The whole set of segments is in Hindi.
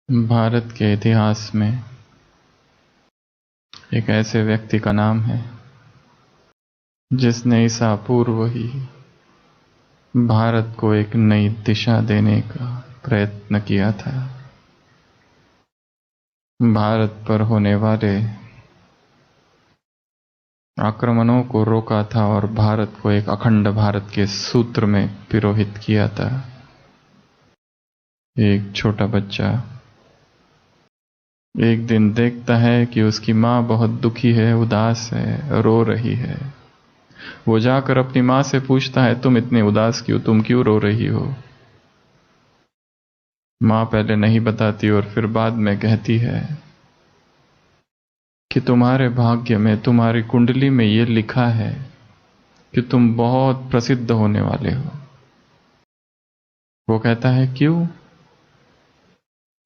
भारत के इतिहास में एक ऐसे व्यक्ति का नाम है जिसने ईसा पूर्व ही भारत को एक नई दिशा देने का प्रयत्न किया था। भारत पर होने वाले आक्रमणों को रोका था और भारत को एक अखंड भारत के सूत्र में पिरोहित किया था। एक छोटा बच्चा एक दिन देखता है कि उसकी माँ बहुत दुखी है, उदास है, रो रही है। वो जाकर अपनी माँ से पूछता है, तुम इतनी उदास क्यों, तुम क्यों रो रही हो? माँ पहले नहीं बताती और फिर बाद में कहती है कि तुम्हारे भाग्य में, तुम्हारी कुंडली में ये लिखा है कि तुम बहुत प्रसिद्ध होने वाले हो। वो कहता है, क्यों?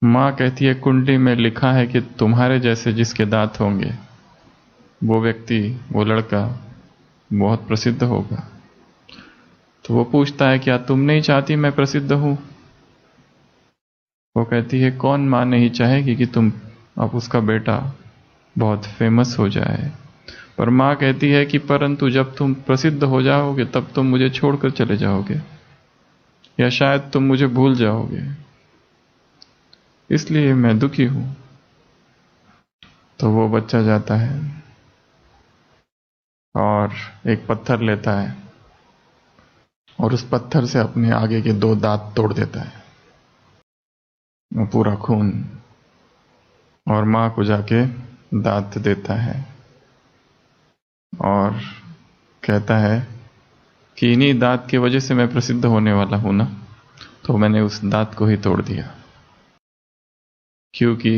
माँ कहती है, कुंडली में लिखा है कि तुम्हारे जैसे जिसके दांत होंगे वो व्यक्ति, वो लड़का बहुत प्रसिद्ध होगा। तो वो पूछता है, क्या तुम नहीं चाहती मैं प्रसिद्ध हूं? वो कहती है, कौन माँ नहीं चाहेगी कि तुम, अब उसका बेटा बहुत फेमस हो जाए। पर माँ कहती है कि परंतु जब तुम प्रसिद्ध हो जाओगे तब तुम मुझे छोड़कर चले जाओगे, या शायद तुम मुझे भूल जाओगे, इसलिए मैं दुखी हूं। तो वो बच्चा जाता है और एक पत्थर लेता है और उस पत्थर से अपने आगे के 2 दांत तोड़ देता है, वो पूरा खून, और माँ को जाके दांत देता है और कहता है कि इन्हीं दांत की वजह से मैं प्रसिद्ध होने वाला हूं ना, तो मैंने उस दांत को ही तोड़ दिया, क्योंकि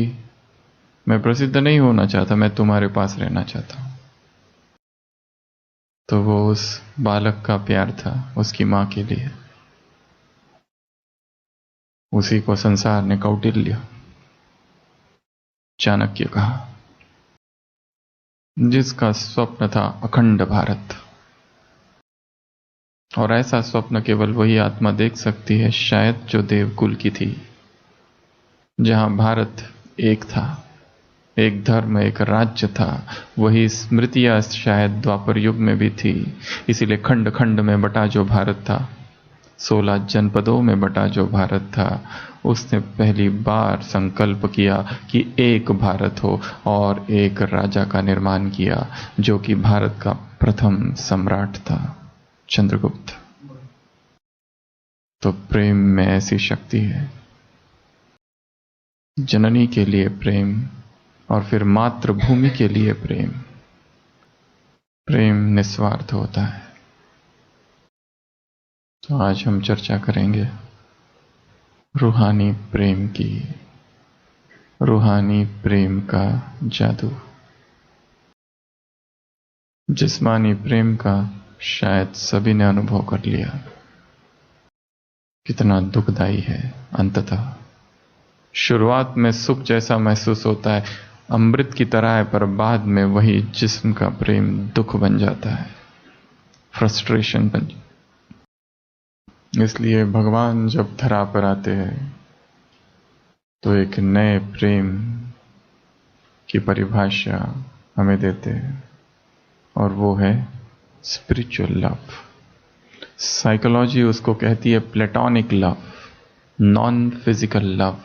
मैं प्रसिद्ध नहीं होना चाहता, मैं तुम्हारे पास रहना चाहता हूं। तो वो उस बालक का प्यार था उसकी माँ के लिए। उसी को संसार ने कौटिल्य, चाणक्य कहा, जिसका स्वप्न था अखंड भारत। और ऐसा स्वप्न केवल वही आत्मा देख सकती है शायद जो देवकुल की थी, जहां भारत एक था, एक धर्म, एक राज्य था। वही स्मृतियां शायद द्वापर युग में भी थी। इसीलिए खंड खंड में बटा जो भारत था, 16 जनपदों में बटा जो भारत था, उसने पहली बार संकल्प किया कि एक भारत हो और एक राजा का निर्माण किया, जो कि भारत का प्रथम सम्राट था, चंद्रगुप्त। तो प्रेम में ऐसी शक्ति है, जननी के लिए प्रेम और फिर मातृभूमि के लिए प्रेम। प्रेम निस्वार्थ होता है। तो आज हम चर्चा करेंगे रूहानी प्रेम की, रूहानी प्रेम का जादू। जिस्मानी प्रेम का शायद सभी ने अनुभव कर लिया, कितना दुखदाई है। अंततः शुरुआत में सुख जैसा महसूस होता है, अमृत की तरह है, पर बाद में वही जिस्म का प्रेम दुख बन जाता है, फ्रस्ट्रेशन बन। इसलिए भगवान जब धरा पर आते हैं तो एक नए प्रेम की परिभाषा हमें देते हैं, और वो है स्पिरिचुअल लव। साइकोलॉजी उसको कहती है platonic love, non physical love.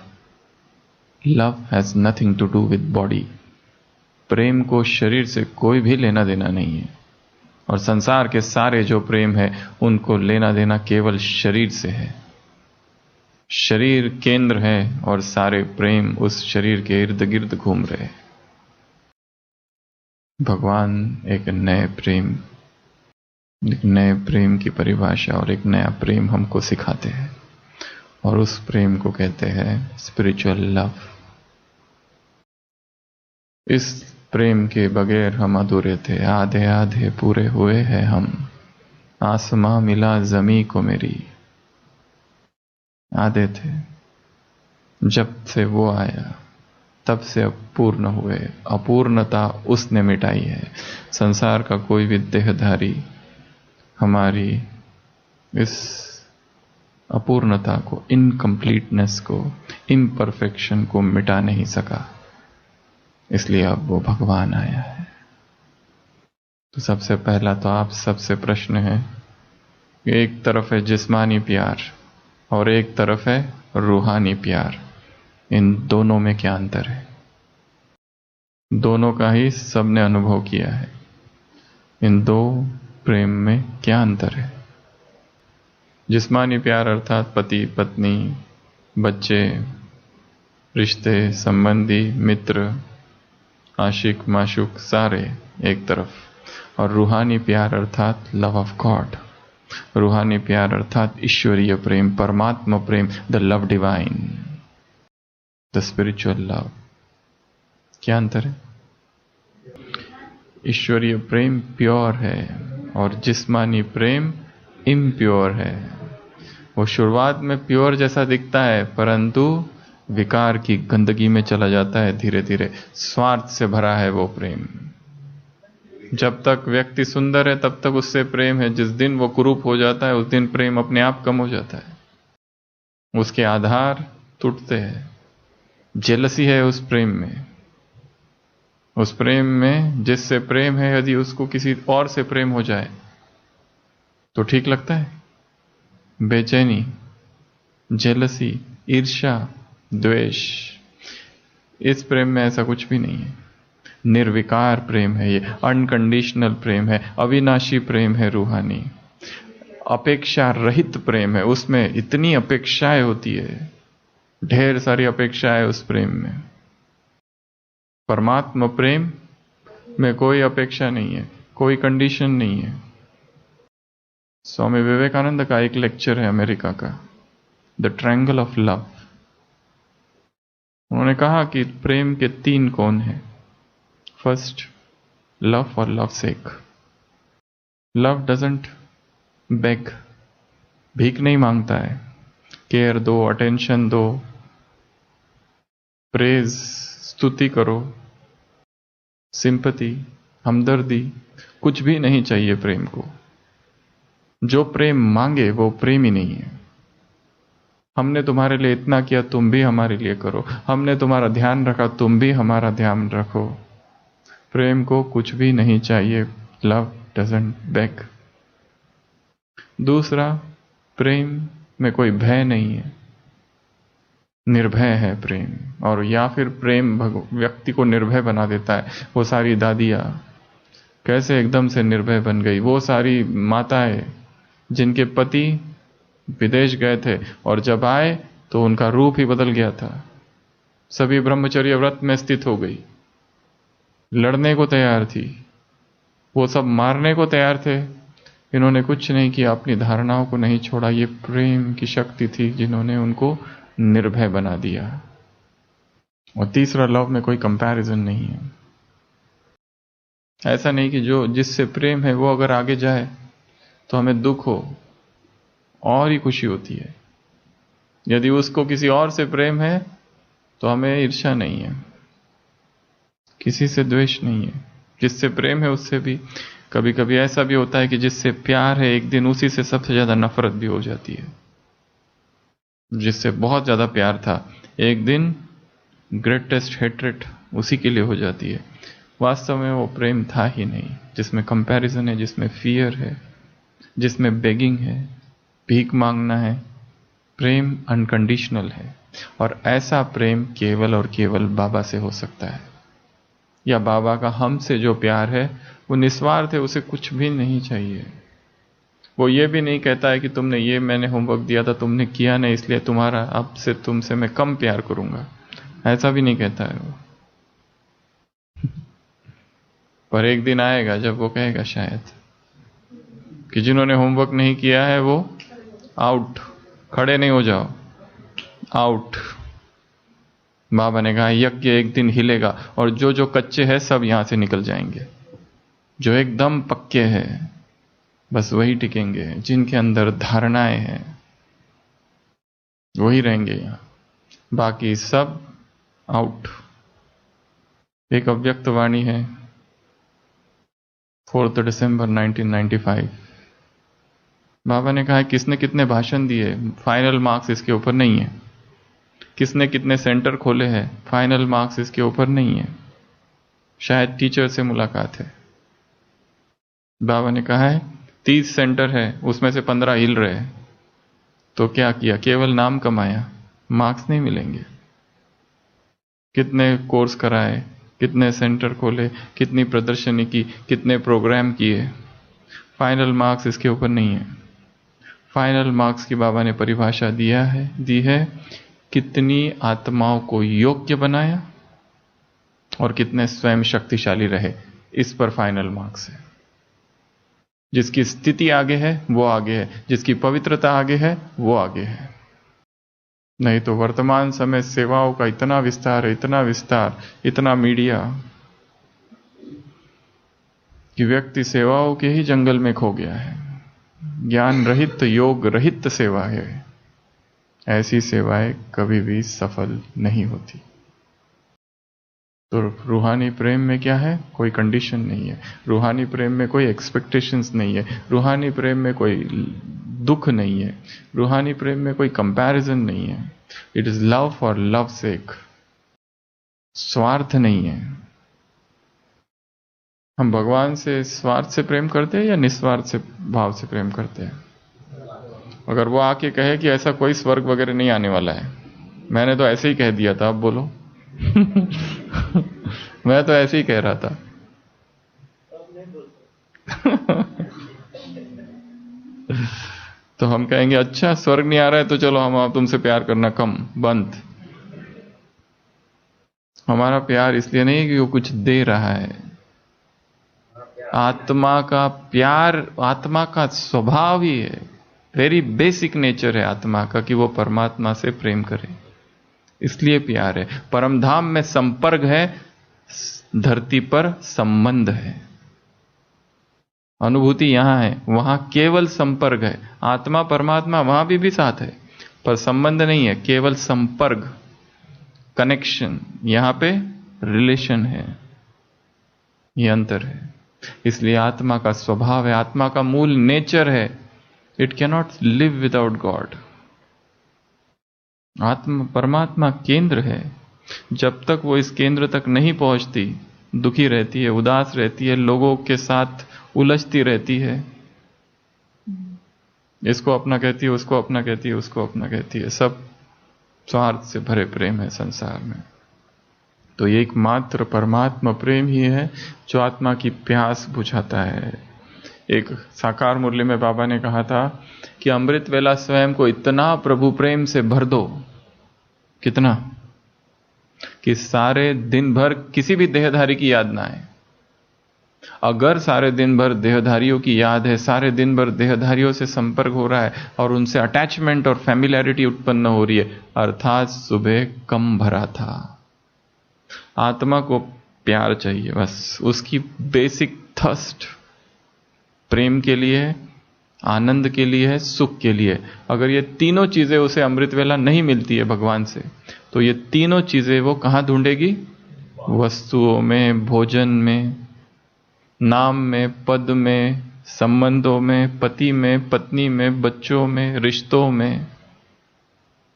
Love has nothing to do with body. प्रेम को शरीर से कोई भी लेना देना नहीं है, और संसार के सारे जो प्रेम है उनको लेना देना केवल शरीर से है। शरीर केंद्र है और सारे प्रेम उस शरीर के इर्द गिर्द घूम रहे। भगवान एक नए प्रेम की परिभाषा और एक नया प्रेम हमको सिखाते हैं, और उस प्रेम को कहते हैं स्पिरिचुअल लव। इस प्रेम के बगैर हम अधूरे थे, आधे आधे पूरे हुए हैं हम। आसमां मिला जमी को मेरी, आधे थे, जब से वो आया तब से अब पूर्ण हुए। अपूर्णता उसने मिटाई है। संसार का कोई भी देहधारी हमारी इस अपूर्णता को, इनकम्प्लीटनेस को, इम्परफेक्शन को मिटा नहीं सका, इसलिए अब वो भगवान आया है। तो सबसे पहला तो आप सबसे प्रश्न है, एक तरफ है जिस्मानी प्यार और एक तरफ है रूहानी प्यार, इन दोनों में क्या अंतर है? दोनों का ही सबने अनुभव किया है। इन दो प्रेम में क्या अंतर है? जिस्मानी प्यार अर्थात पति पत्नी, बच्चे, रिश्ते, संबंधी, मित्र, आशिक माशूक सारे एक तरफ, और रूहानी प्यार अर्थात लव ऑफ गॉड, रूहानी प्यार अर्थात ईश्वरीय प्रेम, परमात्मा प्रेम, the love divine, the spiritual love. क्या अंतर है? ईश्वरीय प्रेम प्योर है और जिस्मानी प्रेम इम्प्योर है। वो शुरुआत में प्योर जैसा दिखता है, परंतु विकार की गंदगी में चला जाता है धीरे धीरे। स्वार्थ से भरा है वो प्रेम। जब तक व्यक्ति सुंदर है तब तक उससे प्रेम है, जिस दिन वो कुरूप हो जाता है उस दिन प्रेम अपने आप कम हो जाता है, उसके आधार टूटते हैं। जेलसी है उस प्रेम में। उस प्रेम में जिससे प्रेम है, यदि उसको किसी और से प्रेम हो जाए तो ठीक लगता है? बेचैनी, जेलसी, ईर्ष्या, द्वेष, इस प्रेम में ऐसा कुछ भी नहीं है। निर्विकार प्रेम है ये, अनकंडीशनल प्रेम है, अविनाशी प्रेम है, रूहानी अपेक्षा रहित प्रेम है। उसमें इतनी अपेक्षाएं होती है, ढेर सारी अपेक्षाएं उस प्रेम में। परमात्मा प्रेम में कोई अपेक्षा नहीं है, कोई कंडीशन नहीं है। स्वामी विवेकानंद का एक लेक्चर है अमेरिका का, द ट्रायंगल ऑफ लव। उन्होंने कहा कि प्रेम के 3 कोण हैं। First, love for love sake. Love doesn't beg, भीख नहीं मांगता है। केयर दो, अटेंशन दो, प्रेज, स्तुति करो, सिंपैथी, हमदर्दी, कुछ भी नहीं चाहिए प्रेम को। जो प्रेम मांगे वो प्रेम ही नहीं है। हमने तुम्हारे लिए इतना किया, तुम भी हमारे लिए करो। हमने तुम्हारा ध्यान रखा, तुम भी हमारा ध्यान रखो। प्रेम को कुछ भी नहीं चाहिए। Love doesn't beg. दूसरा, प्रेम में कोई भय नहीं है, निर्भय है प्रेम। और या फिर प्रेम व्यक्ति को निर्भय बना देता है। वो सारी दादियाँ कैसे एकदम से निर्भय बन गई, वो सारी माताएं जिनके पति विदेश गए थे और जब आए तो उनका रूप ही बदल गया था, सभी ब्रह्मचर्य व्रत में स्थित हो गई, लड़ने को तैयार थी, वो सब मारने को तैयार थे। इन्होंने कुछ नहीं किया, अपनी धारणाओं को नहीं छोड़ा। ये प्रेम की शक्ति थी जिन्होंने उनको निर्भय बना दिया। और तीसरा, लव में कोई कंपैरिजन नहीं है। ऐसा नहीं कि जो जिससे प्रेम है वो अगर आगे जाए तो हमें दुख हो, और ही खुशी होती है। यदि उसको किसी और से प्रेम है तो हमें ईर्ष्या नहीं है, किसी से द्वेष नहीं है। जिससे प्रेम है उससे भी कभी कभी ऐसा भी होता है कि जिससे प्यार है एक दिन उसी से सबसे ज्यादा नफरत भी हो जाती है। जिससे बहुत ज्यादा प्यार था एक दिन ग्रेटेस्ट हेट्रेट उसी के लिए हो जाती है। वास्तव में वो प्रेम था ही नहीं, जिसमें कंपैरिजन है, जिसमें फियर है, जिसमें बेगिंग है, भीख मांगना है। प्रेम अनकंडीशनल है और ऐसा प्रेम केवल और केवल बाबा से हो सकता है। या बाबा का हमसे जो प्यार है वो निस्वार्थ है, उसे कुछ भी नहीं चाहिए। वो ये भी नहीं कहता है कि तुमने ये मैंने होमवर्क दिया था तुमने किया नहीं इसलिए तुम्हारा अब से तुमसे मैं कम प्यार करूंगा, ऐसा भी नहीं कहता है वो। पर एक दिन आएगा जब वो कहेगा शायद कि जिन्होंने होमवर्क नहीं किया है वो आउट, खड़े नहीं हो जाओ, आउट। बाबा ने कहा यज्ञ एक दिन हिलेगा और जो जो कच्चे हैं सब यहां से निकल जाएंगे। जो एकदम पक्के हैं बस वही टिकेंगे, जिनके अंदर धारणाएं हैं वही रहेंगे यहां, बाकी सब आउट। एक अव्यक्त वाणी है 4 दिसंबर 1995, बाबा ने कहा है किसने कितने भाषण दिए, फाइनल मार्क्स इसके ऊपर नहीं है। किसने कितने सेंटर खोले हैं, फाइनल मार्क्स इसके ऊपर नहीं है। शायद टीचर से मुलाकात है। बाबा ने कहा है 30 सेंटर है, उसमें से 15 हिल रहे हैं, तो क्या किया, केवल नाम कमाया, मार्क्स नहीं मिलेंगे। कितने कोर्स कराए, कितने सेंटर खोले, कितनी प्रदर्शनी की, कितने प्रोग्राम किए, फाइनल मार्क्स इसके ऊपर नहीं है। फाइनल मार्क्स की बाबा ने परिभाषा दी है कितनी आत्माओं को योग्य बनाया और कितने स्वयं शक्तिशाली रहे, इस पर फाइनल मार्क्स है। जिसकी स्थिति आगे है वो आगे है, जिसकी पवित्रता आगे है वो आगे है। नहीं तो वर्तमान समय सेवाओं का इतना विस्तार है, इतना विस्तार, इतना मीडिया, कि व्यक्ति सेवाओं के ही जंगल में खो गया है। ज्ञान रहित, योग रहित सेवा है। ऐसी सेवाएं कभी भी सफल नहीं होती। तो रूहानी प्रेम में क्या है, कोई कंडीशन नहीं है। रूहानी प्रेम में कोई एक्सपेक्टेशंस नहीं है। रूहानी प्रेम में कोई दुख नहीं है। रूहानी प्रेम में कोई कंपैरिजन नहीं है। It is love for love sake. स्वार्थ नहीं है। हम भगवान से स्वार्थ से प्रेम करते हैं या निस्वार्थ से भाव से प्रेम करते हैं? अगर वो आके कहे कि ऐसा कोई स्वर्ग वगैरह नहीं आने वाला है, मैंने तो ऐसे ही कह दिया था, अब बोलो। मैं तो ऐसे ही कह रहा था। तो हम कहेंगे अच्छा स्वर्ग नहीं आ रहा है तो चलो हम तुमसे प्यार करना कम, बंद। हमारा प्यार इसलिए नहीं कि वो कुछ दे रहा है। आत्मा का प्यार, आत्मा का स्वभाव ही है, वेरी बेसिक नेचर है आत्मा का कि वो परमात्मा से प्रेम करे, इसलिए प्यार है। परम धाम में संपर्क है, धरती पर संबंध है। अनुभूति यहां है, वहां केवल संपर्क है। आत्मा परमात्मा वहां भी साथ है, पर संबंध नहीं है, केवल संपर्क, कनेक्शन। यहां पे रिलेशन है, ये अंतर है। इसलिए आत्मा का स्वभाव है, आत्मा का मूल नेचर है, it cannot live without God. आत्मा परमात्मा केंद्र है। जब तक वो इस केंद्र तक नहीं पहुंचती, दुखी रहती है, उदास रहती है, लोगों के साथ उलझती रहती है, इसको अपना कहती है, उसको अपना कहती है, उसको अपना कहती है। सब स्वार्थ से भरे प्रेम है संसार में। तो ये एकमात्र परमात्मा प्रेम ही है जो आत्मा की प्यास बुझाता है। एक साकार मुरली में बाबा ने कहा था कि अमृत वेला स्वयं को इतना प्रभु प्रेम से भर दो, कितना, कि सारे दिन भर किसी भी देहधारी की याद ना आए। अगर सारे दिन भर देहधारियों की याद है, सारे दिन भर देहधारियों से संपर्क हो रहा है और उनसे अटैचमेंट और फैमिलियरिटी उत्पन्न हो रही है, अर्थात सुबह कम भरा था। आत्मा को प्यार चाहिए, बस उसकी बेसिक थर्स्ट प्रेम के लिए है, आनंद के लिए है, सुख के लिए। अगर ये तीनों चीजें उसे अमृत वेला नहीं मिलती है भगवान से, तो ये तीनों चीजें वो कहां ढूंढेगी? वस्तुओं में, भोजन में, नाम में, पद में, संबंधों में, पति में, पत्नी में, बच्चों में, रिश्तों में,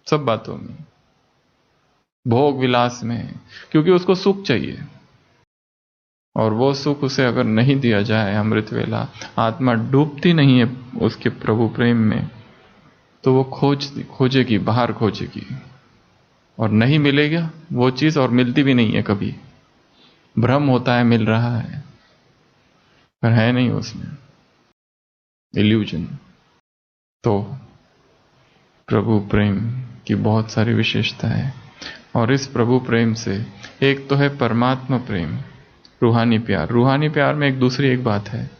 सब बातों में, भोग विलास में, क्योंकि उसको सुख चाहिए। और वो सुख उसे अगर नहीं दिया जाए अमृत वेला, आत्मा डूबती नहीं है उसके प्रभु प्रेम में, तो वो खोजेगी, बाहर खोजेगी और नहीं मिलेगा वो चीज, और मिलती भी नहीं है कभी। भ्रम होता है मिल रहा है, पर है नहीं उसमें, इल्यूजन। तो प्रभु प्रेम की बहुत सारी विशेषता है, और इस प्रभु प्रेम से एक तो है परमात्मा प्रेम, रूहानी प्यार। रूहानी प्यार में एक बात है,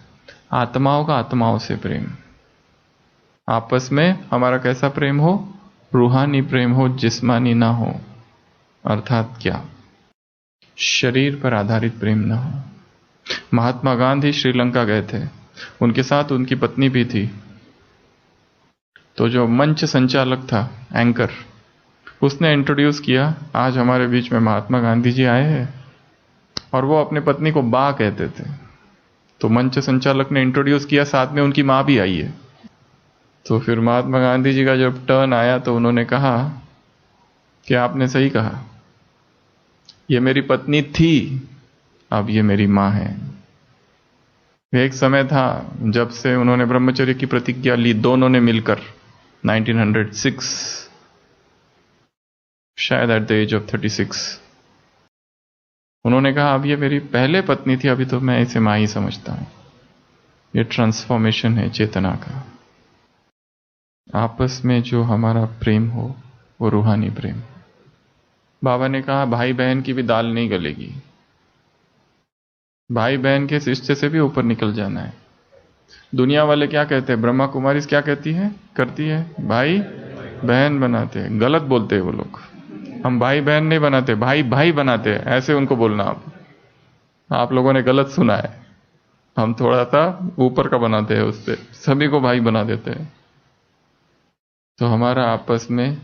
आत्माओं का आत्माओं से प्रेम। आपस में हमारा कैसा प्रेम हो? रूहानी प्रेम हो, जिस्मानी ना हो। अर्थात क्या? शरीर पर आधारित प्रेम ना हो। महात्मा गांधी श्रीलंका गए थे, उनके साथ उनकी पत्नी भी थी। तो जो मंच संचालक था, एंकर, उसने इंट्रोड्यूस किया, आज हमारे बीच में महात्मा गांधी जी आए हैं, और वो अपने पत्नी को बा कहते थे। तो मंच संचालक ने इंट्रोड्यूस किया, साथ में उनकी मां भी आई है। तो फिर महात्मा गांधी जी का जब टर्न आया तो उन्होंने कहा कि आपने सही कहा, ये मेरी पत्नी थी, अब ये मेरी मां है। एक समय था जब से उन्होंने ब्रह्मचर्य की प्रतिज्ञा ली, दोनों ने मिलकर 1906, शायद एट द एज ऑफ 36, उन्होंने कहा अब ये मेरी पहले पत्नी थी, अभी तो मैं इसे मां ही समझता हूं। ये ट्रांसफॉर्मेशन है चेतना का। आपस में जो हमारा प्रेम हो वो रूहानी प्रेम। बाबा ने कहा भाई बहन की भी दाल नहीं गलेगी, भाई बहन के रिश्ते से भी ऊपर निकल जाना है। दुनिया वाले क्या कहते हैं, ब्रह्मा कुमारी क्या कहती है, करती है, भाई बहन बनाते हैं। गलत बोलते हैं वो लोग, हम भाई बहन नहीं बनाते, भाई भाई बनाते हैं, ऐसे उनको बोलना। आप लोगों ने गलत सुना है, हम थोड़ा सा ऊपर का बनाते हैं, उससे सभी को भाई बना देते हैं। तो हमारा आपस में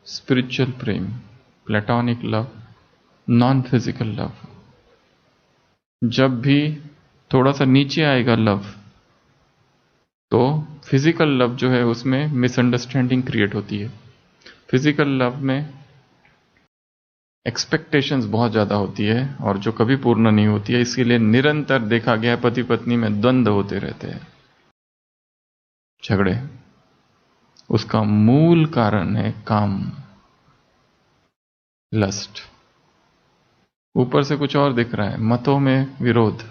स्पिरिचुअल प्रेम, platonic love, non physical love, जब भी थोड़ा सा नीचे आएगा लव, तो फिजिकल लव जो है उसमें मिसअंडरस्टैंडिंग क्रिएट होती है। फिजिकल लव में एक्सपेक्टेशंस बहुत ज्यादा होती है और जो कभी पूर्ण नहीं होती है, इसके लिए निरंतर देखा गया पति पत्नी में द्वंद्व होते रहते हैं, झगड़े। उसका मूल कारण है काम, लस्ट। ऊपर से कुछ और दिख रहा है, मतों में विरोध,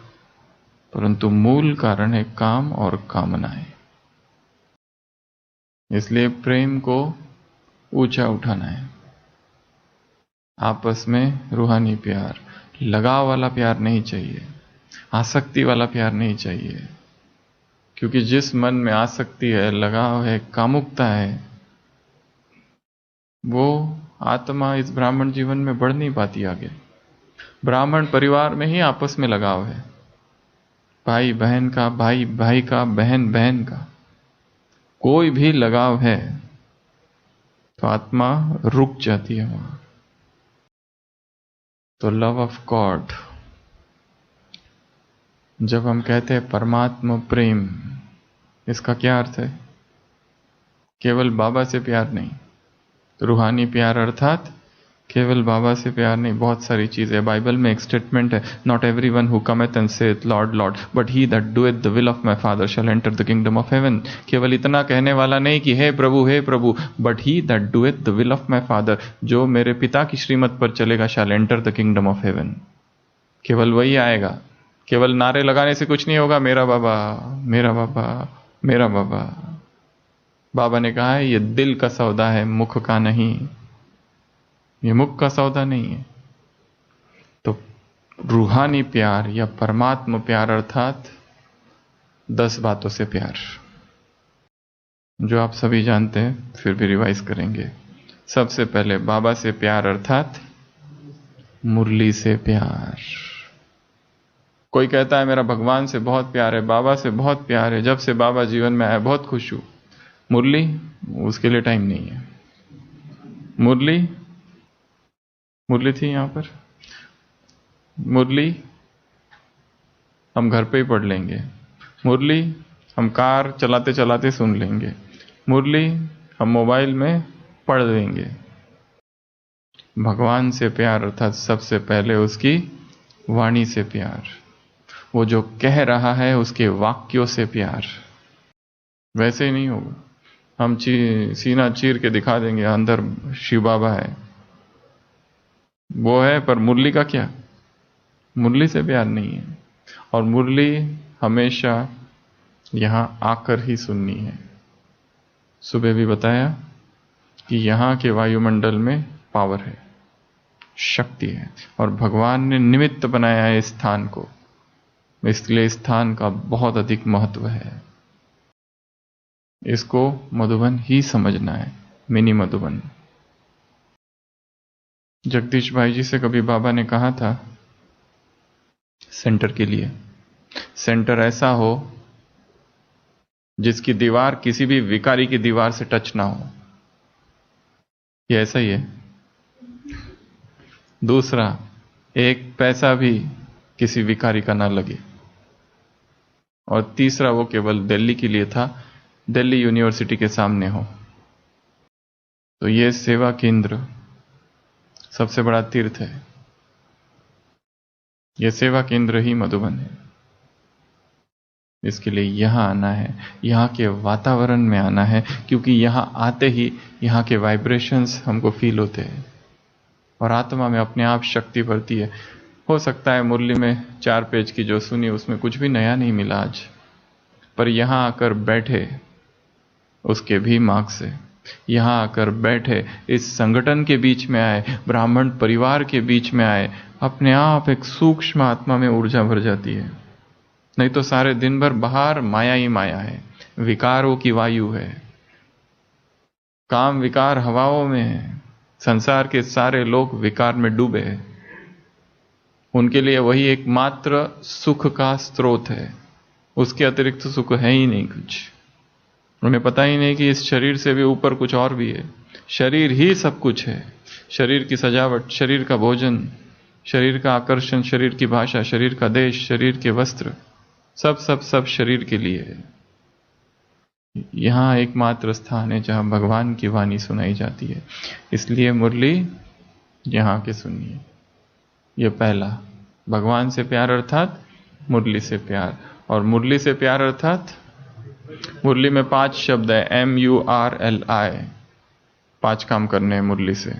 परंतु मूल कारण है काम और कामनाएं। इसलिए प्रेम को ऊंचा उठाना है। आपस में रूहानी प्यार, लगाव वाला प्यार नहीं चाहिए, आसक्ति वाला प्यार नहीं चाहिए। क्योंकि जिस मन में आसक्ति है, लगाव है, कामुकता है, वो आत्मा इस ब्राह्मण जीवन में बढ़ नहीं पाती आगे। ब्राह्मण परिवार में ही आपस में लगाव है, भाई बहन का, भाई भाई का, बहन बहन का, कोई भी लगाव है तो आत्मा रुक जाती है वहां। तो लव ऑफ गॉड, जब हम कहते हैं परमात्मा प्रेम, इसका क्या अर्थ है? केवल बाबा से प्यार नहीं, रूहानी प्यार अर्थात केवल बाबा से प्यार नहीं, बहुत सारी चीजें। बाइबल में एक स्टेटमेंट है, not every one who cometh and saith lord lord but he that doeth the will of my father shall enter the kingdom of heaven. केवल इतना कहने वाला नहीं कि हे प्रभु, but he that doeth the will of my father, जो मेरे पिता की श्रीमत पर चलेगा, shall enter the kingdom of heaven. केवल वही आएगा। केवल नारे लगाने से कुछ नहीं होगा, मेरा बाबा मेरा बाबा मेरा बाबा। बाबा ने कहा है ये दिल का सौदा है, मुख का नहीं। ये मुख का सौदा नहीं है। तो रूहानी प्यार या परमात्मा प्यार अर्थात 10 बातों से प्यार, जो आप सभी जानते हैं, फिर भी रिवाइज करेंगे। सबसे पहले बाबा से प्यार अर्थात मुरली से प्यार। कोई कहता है मेरा भगवान से बहुत प्यार है, बाबा से बहुत प्यार है, जब से बाबा जीवन में आया बहुत खुश हूं। मुरली, उसके लिए टाइम नहीं है। मुरली थी यहां पर, मुरली हम घर पे ही पढ़ लेंगे, मुरली हम कार चलाते चलाते सुन लेंगे, मुरली हम मोबाइल में पढ़ लेंगे। भगवान से प्यार अर्थात सबसे पहले उसकी वाणी से प्यार, वो जो कह रहा है उसके वाक्यों से प्यार। वैसे ही नहीं होगा, हम सीना चीर के दिखा देंगे अंदर शिव बाबा है, वो है, पर मुरली का क्या? मुरली से प्यार नहीं है। और मुरली हमेशा यहां आकर ही सुननी है। सुबह भी बताया कि यहां के वायुमंडल में पावर है, शक्ति है, और भगवान ने निमित्त बनाया है इस स्थान को, इसलिए इस स्थान का बहुत अधिक महत्व है। इसको मधुबन ही समझना है, मिनी मधुबन। जगदीश भाई जी से कभी बाबा ने कहा था सेंटर के लिए, सेंटर ऐसा हो जिसकी दीवार किसी भी विकारी की दीवार से टच ना हो। ये ऐसा ही है। दूसरा, एक पैसा भी किसी विकारी का ना लगे। और तीसरा, वो केवल दिल्ली के लिए था, दिल्ली यूनिवर्सिटी के सामने हो, तो ये सेवा केंद्र सबसे बड़ा तीर्थ है। ये सेवा केंद्र ही मधुबन है। इसके लिए यहाँ आना है, यहाँ के वातावरण में आना है, क्योंकि यहाँ आते ही यहाँ के वाइब्रेशंस हमको फील होते हैं और आत्मा में अपने आप शक्ति भरती है। हो सकता है मुरली में 4 पेज की जो सुनी उसमें कुछ भी नया नहीं मिला आज, पर यहाँ आकर बैठे उसके भी मार्ग से, यहाँ आकर बैठे इस संगठन के बीच में आए, ब्राह्मण परिवार के बीच में आए, अपने आप एक सूक्ष्म आत्मा में ऊर्जा भर जाती है। नहीं तो सारे दिन भर बाहर माया ही माया है, विकारों की वायु है, काम विकार हवाओं में है। संसार के सारे लोग विकार में डूबे हैं। उनके लिए वही एकमात्र सुख का स्रोत है, उसके अतिरिक्त सुख है ही नहीं कुछ। उन्हें पता ही नहीं कि इस शरीर से भी ऊपर कुछ और भी है। शरीर ही सब कुछ है। शरीर की सजावट, शरीर का भोजन, शरीर का आकर्षण, शरीर की भाषा, शरीर का देश, शरीर के वस्त्र, सब सब सब शरीर के लिए है। यहाँ एकमात्र स्थान है जहाँ भगवान की वाणी सुनाई जाती है। इसलिए मुरली यहाँ के सुनिए। ये पहला, भगवान से प्यार अर्थात मुरली से प्यार, और मुरली से प्यार अर्थात मुरली में 5 शब्द है, MURLI। 5 काम करने हैं मुरली से।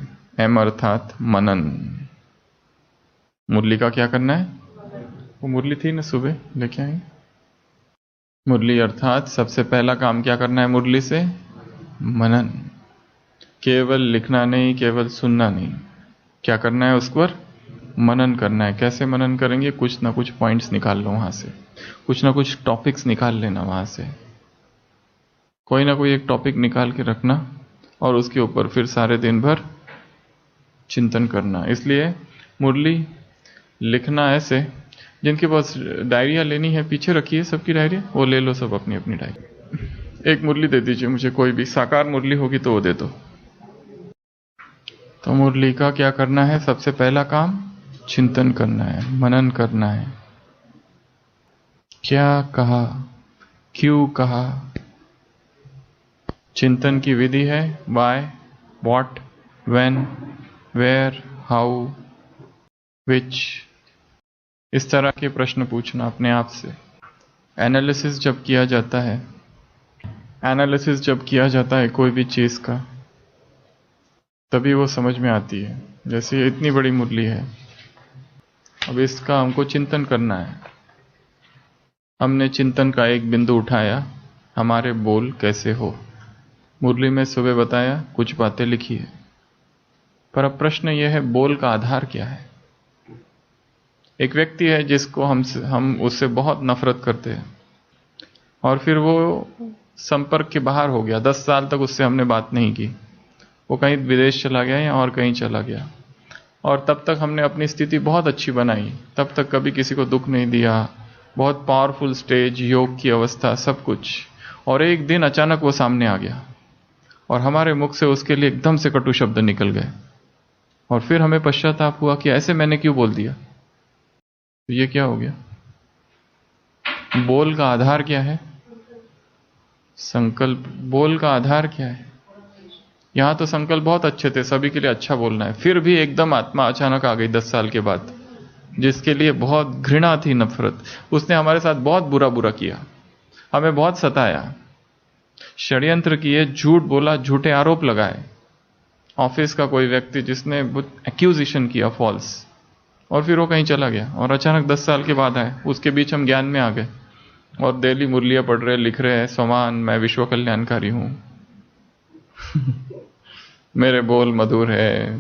M अर्थात मनन। मुरली का क्या करना है? वो मुरली थी ना सुबह लेके आए। मुरली अर्थात सबसे पहला काम क्या करना है मुरली से? मनन। केवल लिखना नहीं, केवल सुनना नहीं, क्या करना है उस पर? मनन करना है। कैसे मनन करेंगे? कुछ ना कुछ पॉइंट्स निकाल लो वहां से, कुछ ना कुछ टॉपिक्स निकाल लेना वहां से, कोई ना कोई एक टॉपिक निकाल के रखना और उसके ऊपर फिर सारे दिन भर चिंतन करना। इसलिए मुरली लिखना ऐसे, जिनके पास डायरिया लेनी है पीछे रखिए सबकी डायरिया, वो ले लो सब अपनी अपनी डायरी। एक मुरली दे दीजिए मुझे, कोई भी साकार मुरली होगी तो वो दे दो। तो मुरली का क्या करना है? सबसे पहला काम चिंतन करना है, मनन करना है। क्या कहा, क्यों कहा। चिंतन की विधि है why, what, when, where, how, which. इस तरह के प्रश्न पूछना अपने आप से। एनालिसिस जब किया जाता है, एनालिसिस जब किया जाता है कोई भी चीज का, तभी वो समझ में आती है। जैसे इतनी बड़ी मुरली है, अब इसका हमको चिंतन करना है। हमने चिंतन का एक बिंदु उठाया, हमारे बोल कैसे हो। मुरली में सुबह बताया, कुछ बातें लिखी है, पर अब प्रश्न यह है बोल का आधार क्या है। एक व्यक्ति है जिसको हम उससे बहुत नफरत करते हैं और फिर वो संपर्क के बाहर हो गया, 10 साल तक उससे हमने बात नहीं की, वो कहीं विदेश चला गया या और कहीं चला गया, और तब तक हमने अपनी स्थिति बहुत अच्छी बनाई, तब तक कभी किसी को दुख नहीं दिया, बहुत पावरफुल स्टेज, योग की अवस्था, सब कुछ। और एक दिन अचानक वो सामने आ गया और हमारे मुख से उसके लिए एकदम से कटु शब्द निकल गए और फिर हमें पश्चाताप हुआ कि ऐसे मैंने क्यों बोल दिया। तो ये क्या हो गया? बोल का आधार क्या है? संकल्प। बोल का आधार क्या है? यहां तो संकल्प बहुत अच्छे थे, सभी के लिए अच्छा बोलना है, फिर भी एकदम आत्मा अचानक आ गई 10 साल के बाद, जिसके लिए बहुत घृणा थी, नफरत। उसने हमारे साथ बहुत बुरा बुरा किया, हमें बहुत सताया, षड्यंत्र किए, झूठ बोला, झूठे आरोप लगाए। ऑफिस का कोई व्यक्ति जिसने एक्यूजिशन किया फॉल्स, और फिर वो कहीं चला गया और अचानक 10 साल के बाद आए। उसके बीच हम ज्ञान में आ गए और डेली मुरलियां पढ़ रहे, लिख रहे हैं, समान मैं विश्व कल्याणकारी हूं। मेरे बोल मधुर है,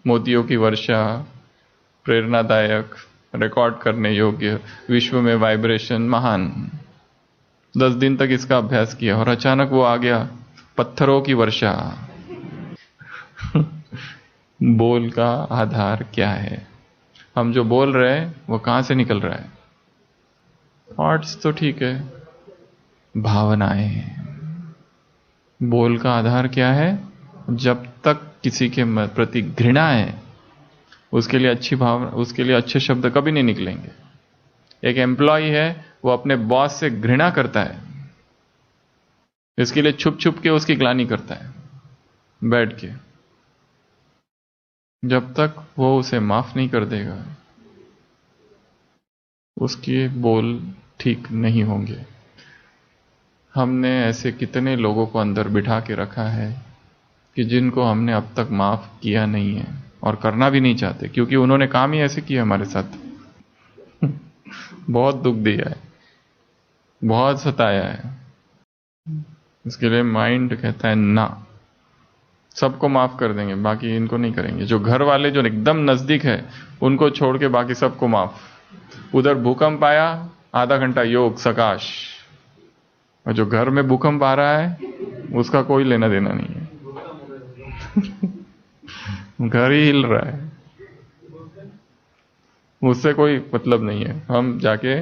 मोतियों की वर्षा, प्रेरणादायक, रिकॉर्ड करने योग्य, विश्व में वाइब्रेशन महान। 10 दिन तक इसका अभ्यास किया और अचानक वो आ गया, पत्थरों की वर्षा। बोल का आधार क्या है? हम जो बोल रहे हैं वो कहां से निकल रहा है? थॉट्स तो ठीक है, भावनाएं। बोल का आधार क्या है? जब तक किसी के प्रति घृणा है, उसके लिए अच्छी भावना, उसके लिए अच्छे शब्द कभी नहीं निकलेंगे। एक एम्प्लॉय है, वो अपने बॉस से घृणा करता है, इसके लिए छुप छुप के उसकी ग्लानि करता है बैठ के, जब तक वो उसे माफ नहीं कर देगा उसके बोल ठीक नहीं होंगे। हमने ऐसे कितने लोगों को अंदर बिठा के रखा है कि जिनको हमने अब तक माफ किया नहीं है और करना भी नहीं चाहते, क्योंकि उन्होंने काम ही ऐसे किया हमारे साथ। बहुत दुख दिया है, बहुत सताया है। इसके लिए माइंड कहता है ना, सबको माफ कर देंगे, बाकी इनको नहीं करेंगे। जो घर वाले जो एकदम नजदीक है उनको छोड़ के बाकी सबको माफ। उधर भूकंप आया, आधा घंटा योग सकाश, और जो घर में भूकंप आ रहा है उसका कोई लेना देना नहीं है। घर ही हिल रहा है, उससे कोई मतलब नहीं है। हम जाके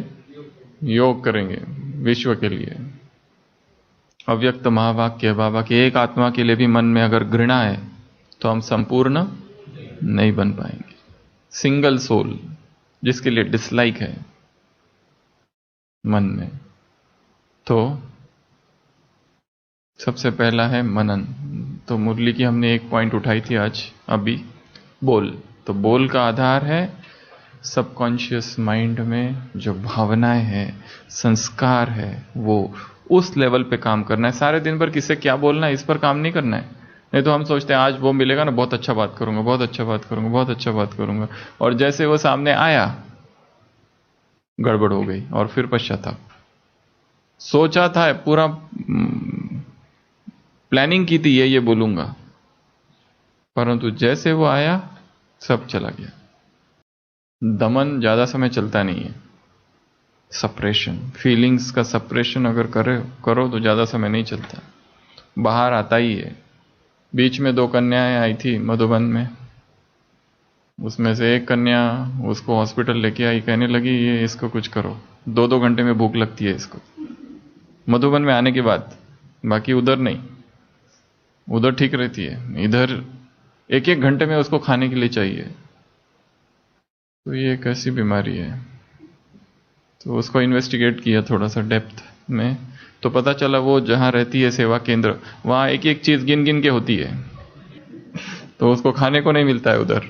योग करेंगे विश्व के लिए। अव्यक्त महावाक्य बाबा की एक आत्मा के लिए भी मन में अगर घृणा है तो हम संपूर्ण नहीं बन पाएंगे। सिंगल सोल जिसके लिए डिसलाइक है मन में, तो सबसे पहला है मनन। तो मुरली की हमने एक पॉइंट उठाई थी आज अभी, बोल। तो बोल का आधार है सबकॉन्शियस माइंड में जो भावनाएं हैं, संस्कार है, वो उस लेवल पे काम करना है। सारे दिन भर किससे क्या बोलना है इस पर काम नहीं करना है। नहीं तो हम सोचते हैं आज वो मिलेगा ना, बहुत अच्छा बात करूंगा, बहुत अच्छा बात करूंगा, बहुत अच्छा बात करूंगा, और जैसे वो सामने आया गड़बड़ हो गई और फिर पश्चाताप। सोचा था पूरा, प्लानिंग की थी ये बोलूंगा, परंतु जैसे वो आया सब चला गया। दमन ज्यादा समय चलता नहीं है। सप्रेशन, फीलिंग्स का सप्रेशन अगर करो तो ज्यादा समय नहीं चलता, बाहर आता ही है। बीच में 2 कन्याएं आई थी मधुबन में, उसमें से एक कन्या उसको हॉस्पिटल लेके आई, कहने लगी ये इसको कुछ करो, 2-2 घंटे में भूख लगती है इसको, मधुबन में आने के बाद। बाकी उधर नहीं, उधर ठीक रहती है, इधर 1-1 घंटे में उसको खाने के लिए चाहिए। तो ये कैसी बीमारी है? तो उसको इन्वेस्टिगेट किया थोड़ा सा डेप्थ में, तो पता चला वो जहां रहती है सेवा केंद्र, वहां एक एक चीज गिन गिन के होती है, तो उसको खाने को नहीं मिलता है उधर।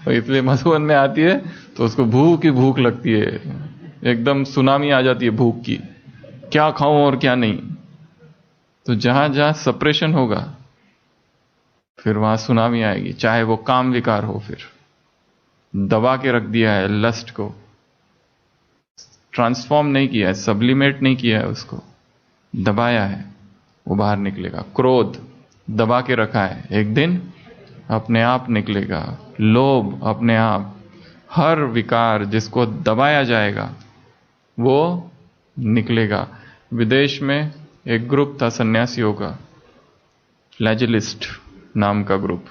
तो इसलिए मधुबन में आती है तो उसको भूख ही भूख लगती है, एकदम सुनामी आ जाती है भूख की, क्या खाऊं और क्या नहीं। तो जहां जहां सप्रेशन होगा फिर वहां सुनामी आएगी, चाहे वो काम विकार हो। फिर दबा के रख दिया है लस्ट को, ट्रांसफॉर्म नहीं किया है, सब्लिमेट नहीं किया है, उसको दबाया है, वो बाहर निकलेगा। क्रोध दबा के रखा है, एक दिन अपने आप निकलेगा। लोभ अपने आप, हर विकार जिसको दबाया जाएगा वो निकलेगा। विदेश में एक ग्रुप था सन्यासियों का, फ्लैजिलिस्ट नाम का ग्रुप।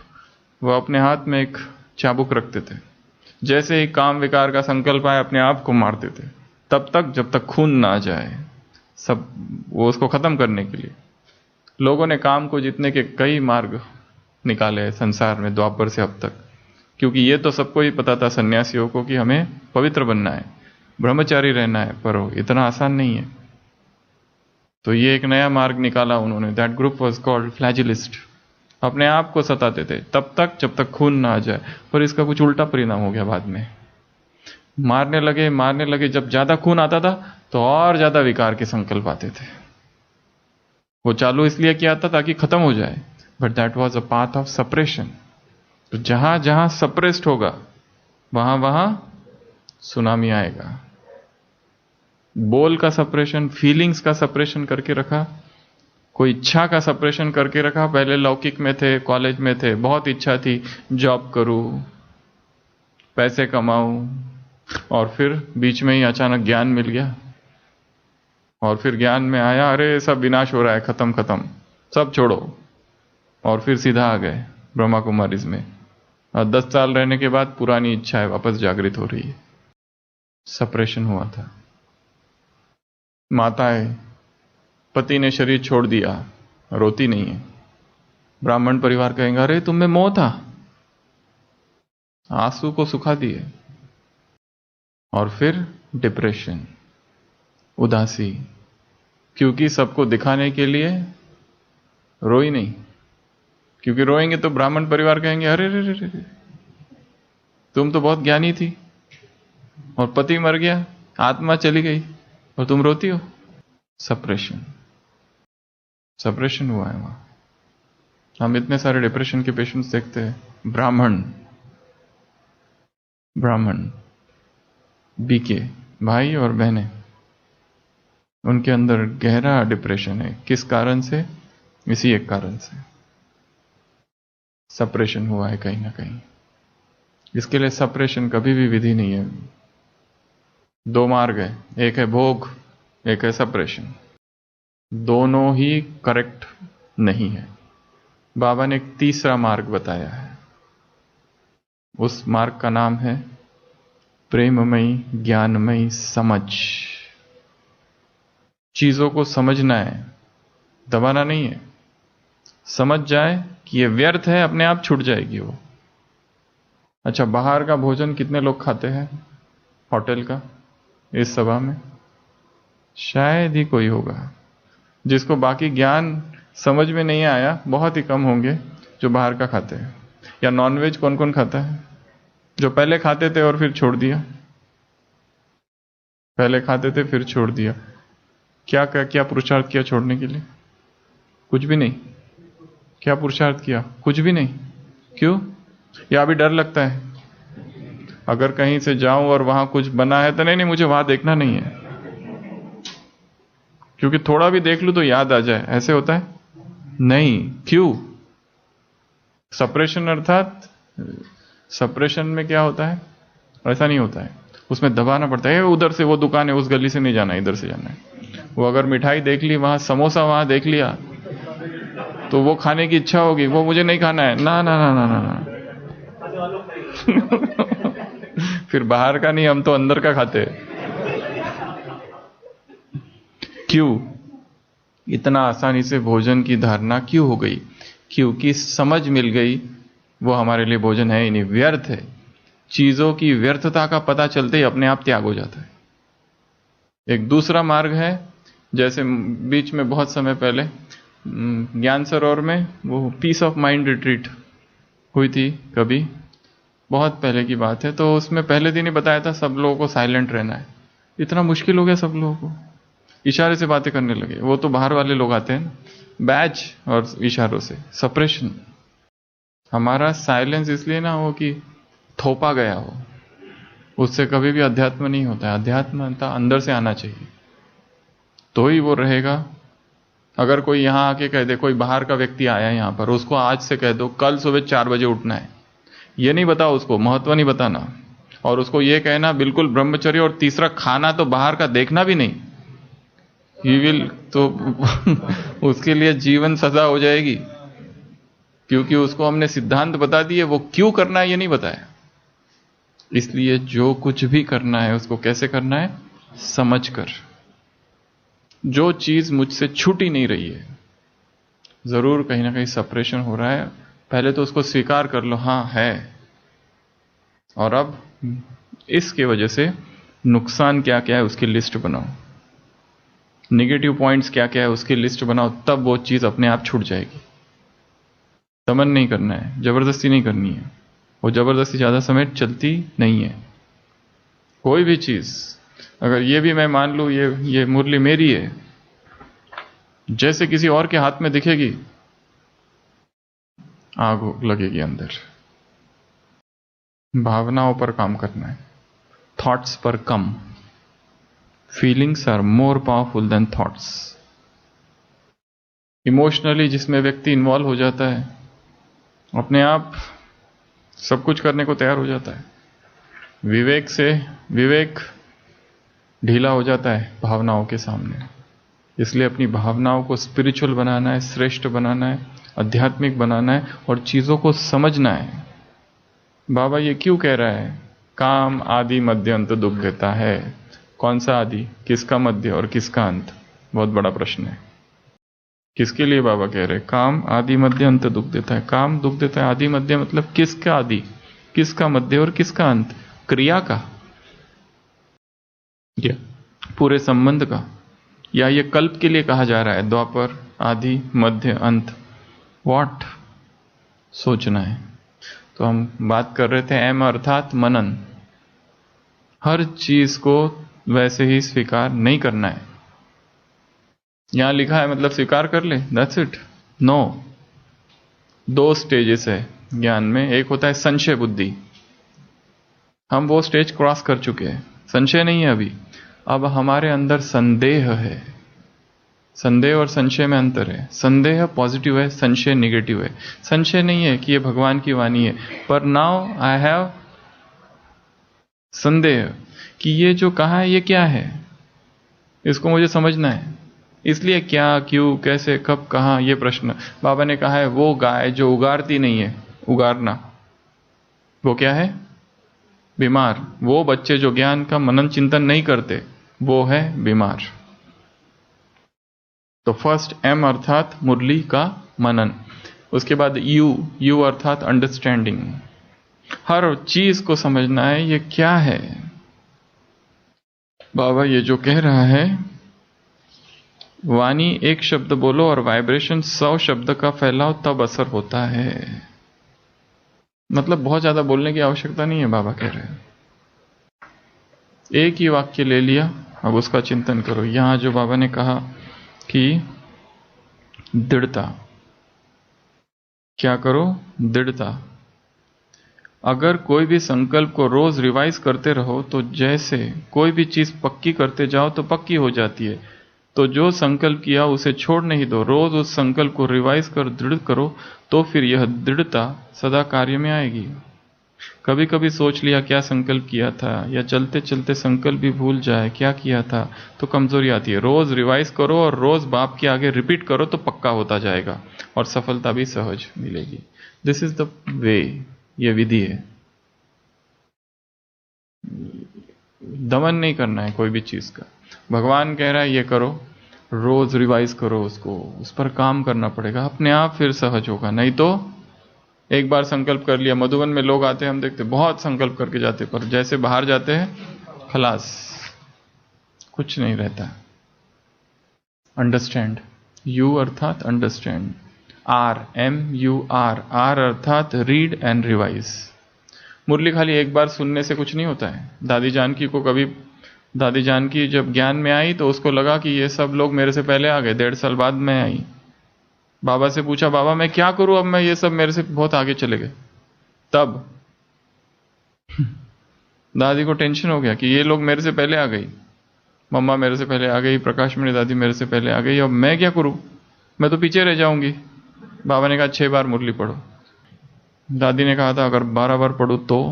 वो अपने हाथ में एक चाबुक रखते थे, जैसे ही काम विकार का संकल्प आए अपने आप को मारते थे, तब तक जब तक खून ना आ जाए, सब वो उसको खत्म करने के लिए। लोगों ने काम को जीतने के कई मार्ग निकाले हैं संसार में, द्वापर से अब तक, क्योंकि ये तो सबको ही पता था सन्यासियों को कि हमें पवित्र बनना है, ब्रह्मचारी रहना है, पर इतना आसान नहीं है। तो ये एक नया मार्ग निकाला उन्होंने, दैट ग्रुप वॉज कॉल्ड फ्लैजिलिस्ट। अपने आप को सताते थे तब तक जब तक खून ना आ जाए, पर इसका कुछ उल्टा परिणाम हो गया बाद में। मारने लगे, जब ज्यादा खून आता था तो और ज्यादा विकार के संकल्प आते थे। वो चालू इसलिए किया था ताकि खत्म हो जाए, but that was a path of suppression. तो जहां जहां सप्रेस्ड होगा वहां वहां सुनामी आएगा। बोल का सप्रेशन, फीलिंग्स का सप्रेशन करके रखा, कोई इच्छा का सप्रेशन करके रखा। पहले लौकिक में थे, कॉलेज में थे, बहुत इच्छा थी जॉब करूं, पैसे कमाऊं, और फिर बीच में ही अचानक ज्ञान मिल गया, और फिर ज्ञान में आया अरे सब विनाश हो रहा है, खत्म, सब छोड़ो, और फिर सीधा आ गए ब्रह्मा कुमारीज में। और 10 साल रहने के बाद पुरानी इच्छाएं वापस जागृत हो रही है। सप्रेशन हुआ था। माताएं, पति ने शरीर छोड़ दिया, रोती नहीं है। ब्राह्मण परिवार कहेंगे अरे तुम में मोह था, आंसू को सुखा दिए। और फिर डिप्रेशन, उदासी, क्योंकि सबको दिखाने के लिए रोई नहीं, क्योंकि रोएंगे तो ब्राह्मण परिवार कहेंगे अरे रे रे रे, तुम तो बहुत ज्ञानी थी और पति मर गया, आत्मा चली गई और तुम रोती हो। सप्रेशन, सप्रेशन हुआ है वहां। हम इतने सारे डिप्रेशन के पेशेंट्स देखते हैं। ब्राह्मण, ब्राह्मण बीके भाई और बहनें, उनके अंदर गहरा डिप्रेशन है। किस कारण से? इसी एक कारण से सप्रेशन हुआ है कहीं ना कहीं। इसके लिए सप्रेशन कभी भी विधि नहीं है। दो मार्ग है, एक है भोग, एक है सप्रेशन। दोनों ही करेक्ट नहीं है। बाबा ने एक तीसरा मार्ग बताया है। उस मार्ग का नाम है प्रेममयी ज्ञानमयी समझ। चीजों को समझना है, दबाना नहीं है। समझ जाए कि ये व्यर्थ है, अपने आप छूट जाएगी वो। अच्छा, बाहर का भोजन कितने लोग खाते हैं होटल का इस सभा में? शायद ही कोई होगा। जिसको बाकी ज्ञान समझ में नहीं आया, बहुत ही कम होंगे जो बाहर का खाते हैं। या नॉनवेज कौन कौन खाता है? जो पहले खाते थे और फिर छोड़ दिया। पहले खाते थे फिर छोड़ दिया। क्या क्या क्या पुरुषार्थ किया छोड़ने के लिए? कुछ भी नहीं। क्या पुरुषार्थ किया? कुछ भी नहीं। क्यों? या अभी डर लगता है अगर कहीं से जाऊं और वहां कुछ बना है तो नहीं, मुझे वहां देखना नहीं है, क्योंकि थोड़ा भी देख लूं तो याद आ जाए, ऐसे होता है? नहीं। क्यों? सप्रेशन, अर्थात सप्रेशन में क्या होता है? ऐसा नहीं होता है, उसमें दबाना पड़ता है। उधर से वो दुकान है, उस गली से नहीं जाना, इधर से जाना है। वो अगर मिठाई देख ली, वहां समोसा वहां देख लिया, तो वो खाने की इच्छा होगी, वो मुझे नहीं खाना है, ना ना ना ना ना, ना। फिर बाहर का नहीं, हम तो अंदर का खाते हैं। क्यों इतना आसानी से भोजन की धारणा क्यों हो गई? क्योंकि समझ मिल गई वो हमारे लिए भोजन है ही नहीं, व्यर्थ है। चीजों की व्यर्थता का पता चलते ही अपने आप त्याग हो जाता है। एक दूसरा मार्ग है, जैसे बीच में बहुत समय पहले ज्ञान सरोवर में वो पीस ऑफ माइंड रिट्रीट हुई थी कभी, बहुत पहले की बात है। तो उसमें पहले दिन ही बताया था सब लोगों को साइलेंट रहना है। इतना मुश्किल हो गया सब लोगों को, इशारे से बातें करने लगे। वो तो बाहर वाले लोग आते हैं बैच और इशारों से। सप्रेशन। हमारा साइलेंस इसलिए ना हो कि थोपा गया हो, उससे कभी भी अध्यात्म नहीं होता है। अध्यात्म अंदर से आना चाहिए तो ही वो रहेगा। अगर कोई यहां आके कह दे, कोई बाहर का व्यक्ति आया यहां पर, उसको आज से कह दो कल सुबह 4 बजे उठना है, ये नहीं बताओ, उसको महत्व नहीं बताना, और उसको ये कहना बिल्कुल ब्रह्मचर्य, और तीसरा खाना तो बाहर का देखना भी नहीं, ही विल तो उसके लिए जीवन सजा हो जाएगी, क्योंकि उसको हमने सिद्धांत बता दिए, वो क्यों करना है ये नहीं बताया। इसलिए जो कुछ भी करना है उसको कैसे करना है? समझकर। जो चीज मुझसे छूट ही नहीं रही है, जरूर कहीं ना कहीं सप्रेशन हो रहा है, पहले तो उसको स्वीकार कर लो, हां है। और अब इसके वजह से नुकसान क्या क्या है उसकी लिस्ट बनाओ, नेगेटिव पॉइंट्स क्या क्या है उसकी लिस्ट बनाओ, तब वो चीज अपने आप छूट जाएगी। दमन नहीं करना है, जबरदस्ती नहीं करनी है। वो जबरदस्ती ज्यादा समय चलती नहीं है। कोई भी चीज, अगर ये भी मैं मान लूं ये मुरली मेरी है, जैसे किसी और के हाथ में दिखेगी आग लगेगी अंदर। भावनाओं पर काम करना है, थॉट्स पर कम। Feelings are more powerful than thoughts. Emotionally जिसमें व्यक्ति इन्वॉल्व हो जाता है, अपने आप सब कुछ करने को तैयार हो जाता है। विवेक से विवेक ढीला हो जाता है भावनाओं के सामने। इसलिए अपनी भावनाओं को स्पिरिचुअल बनाना है, श्रेष्ठ बनाना है, आध्यात्मिक बनाना है, और चीजों को समझना है। बाबा ये क्यों कह रहा है? काम आदि मध्य अंत दुख देता है। कौन सा आदि, किसका मध्य और किसका अंत? बहुत बड़ा प्रश्न है। किसके लिए बाबा कह रहे हैं काम आदि मध्य अंत दुख देता है? काम दुख देता है, आदि मध्य मतलब किसका आदि, किसका मध्य और किसका अंत? क्रिया का या पूरे संबंध का? या ये कल्प के लिए कहा जा रहा है? द्वापर, आदि, मध्य, अंत, व्हाट? सोचना है। तो हम बात कर रहे थे एम अर्थात मनन। हर चीज को वैसे ही स्वीकार नहीं करना है। यहां लिखा है मतलब स्वीकार कर ले, दैट्स इट? नो। दो स्टेजेस है ज्ञान में। एक होता है संशय बुद्धि, हम वो स्टेज क्रॉस कर चुके हैं, संशय नहीं है अभी। अब हमारे अंदर संदेह है। संदेह और संशय में अंतर है। संदेह पॉजिटिव है, संशय निगेटिव है। संशय नहीं है कि ये भगवान की वाणी है, पर नाउ आई हैव संदेह कि ये जो कहा है ये क्या है, इसको मुझे समझना है। इसलिए क्या, क्यों, कैसे, कब, कहां, ये प्रश्न। बाबा ने कहा है वो गाय जो उगारती नहीं है, उगारना, वो क्या है? बीमार। वो बच्चे जो ज्ञान का मनन चिंतन नहीं करते, वो है बीमार। तो फर्स्ट एम अर्थात मुरली का मनन। उसके बाद यू अर्थात अंडरस्टैंडिंग। हर चीज को समझना है, ये क्या है। बाबा ये जो कह रहा है, वाणी एक शब्द बोलो और वाइब्रेशन 100 शब्द का फैलाओ, तब असर होता है। मतलब बहुत ज्यादा बोलने की आवश्यकता नहीं है, बाबा कह रहे हैं। एक ही वाक्य ले लिया, अब उसका चिंतन करो। यहां जो बाबा ने कहा कि दृढ़ता, क्या करो? दृढ़ता। अगर कोई भी संकल्प को रोज रिवाइज करते रहो तो जैसे कोई भी चीज पक्की करते जाओ तो पक्की हो जाती है। तो जो संकल्प किया उसे छोड़ नहीं दो, रोज उस संकल्प को रिवाइज कर दृढ़ करो, तो फिर यह दृढ़ता सदा कार्य में आएगी। कभी कभी सोच लिया क्या संकल्प किया था, या चलते चलते संकल्प भी भूल जाए क्या किया था, तो कमजोरी आती है। रोज रिवाइज करो और रोज बाप के आगे रिपीट करो तो पक्का होता जाएगा और सफलता भी सहज मिलेगी। दिस इज द वे, ये विधि है। दमन नहीं करना है कोई भी चीज का। भगवान कह रहा है ये करो, रोज रिवाइज करो उसको, उस पर काम करना पड़ेगा, अपने आप फिर सहज होगा। नहीं तो एक बार संकल्प कर लिया, मधुबन में लोग आते हैं, हम देखते बहुत संकल्प करके जाते, पर जैसे बाहर जाते हैं खलास, कुछ नहीं रहता। अंडरस्टैंड, यू अर्थात अंडरस्टैंड, आर, MUR, आर अर्थात रीड एंड रिवाइज। मुरली खाली एक बार सुनने से कुछ नहीं होता है। दादी जानकी को कभी, दादी जानकी जब ज्ञान में आई तो उसको लगा कि ये सब लोग मेरे से पहले आ गए, 1.5 साल बाद मैं आई। बाबा से पूछा, बाबा मैं क्या करूं, अब मैं, ये सब मेरे से बहुत आगे चले गए। तब दादी को टेंशन हो गया कि ये लोग मेरे से पहले आ गई, मम्मा मेरे से पहले आ गई, प्रकाश मणि दादी मेरे से पहले आ गई, अब मैं क्या करूं, मैं तो पीछे रह जाऊंगी। बाबा ने कहा 6 बार मुरली पढ़ो। दादी ने कहा था अगर 12 बार पढ़ू तो।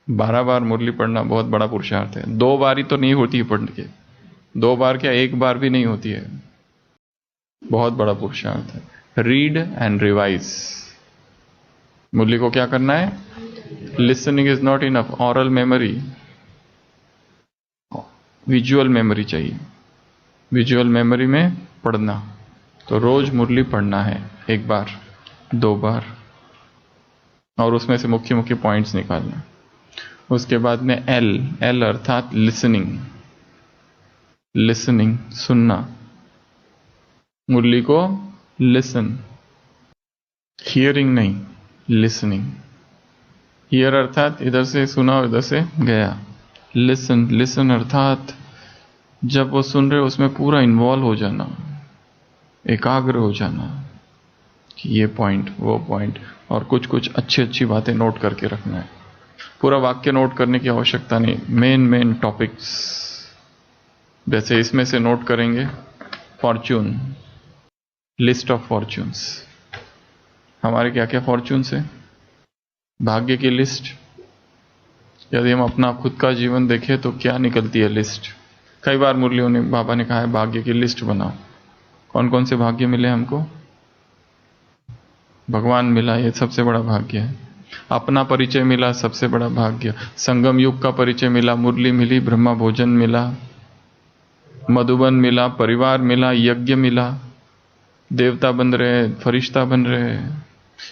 12 बार मुरली पढ़ना बहुत बड़ा पुरुषार्थ है। 2 बारी तो नहीं होती है पढ़ने के, 2 बार क्या 1 बार भी नहीं होती है, बहुत बड़ा पुरुषार्थ है। Read and revise. मुरली को क्या करना है? Listening is not enough, aural memory, visual memory चाहिए। विजुअल मेमोरी में पढ़ना, तो रोज मुरली पढ़ना है, 1 बार 2 बार, और उसमें से मुख्य मुख्य पॉइंट्स निकालना। उसके बाद में एल अर्थात लिसनिंग। लिसनिंग, सुनना। मुरली को लिसन, हियरिंग नहीं, लिसनिंग। हियर अर्थात इधर से सुना और इधर से गया। लिसन, लिसन अर्थात जब वो सुन रहे उसमें पूरा इन्वॉल्व हो जाना, एकाग्र हो जाना कि ये पॉइंट वो पॉइंट, और कुछ कुछ अच्छी बातें नोट करके रखना है। पूरा वाक्य नोट करने की आवश्यकता नहीं, मेन टॉपिक्स। जैसे इसमें से नोट करेंगे फॉर्च्यून, लिस्ट ऑफ फॉर्च्यून्स। हमारे क्या क्या फॉर्च्यून्स है? भाग्य की लिस्ट। यदि हम अपना खुद का जीवन देखें तो क्या निकलती है लिस्ट? कई बार मुरलियों ने, बाबा ने कहा है भाग्य की लिस्ट बनाओ। कौन कौन से भाग्य मिले हमको? भगवान मिला, ये सबसे बड़ा भाग्य है। अपना परिचय मिला, सबसे बड़ा भाग्य। संगम युग का परिचय मिला, मुरली मिली, ब्रह्मा भोजन मिला, मधुबन मिला, परिवार मिला, यज्ञ मिला, देवता बन रहे, फरिश्ता बन रहे,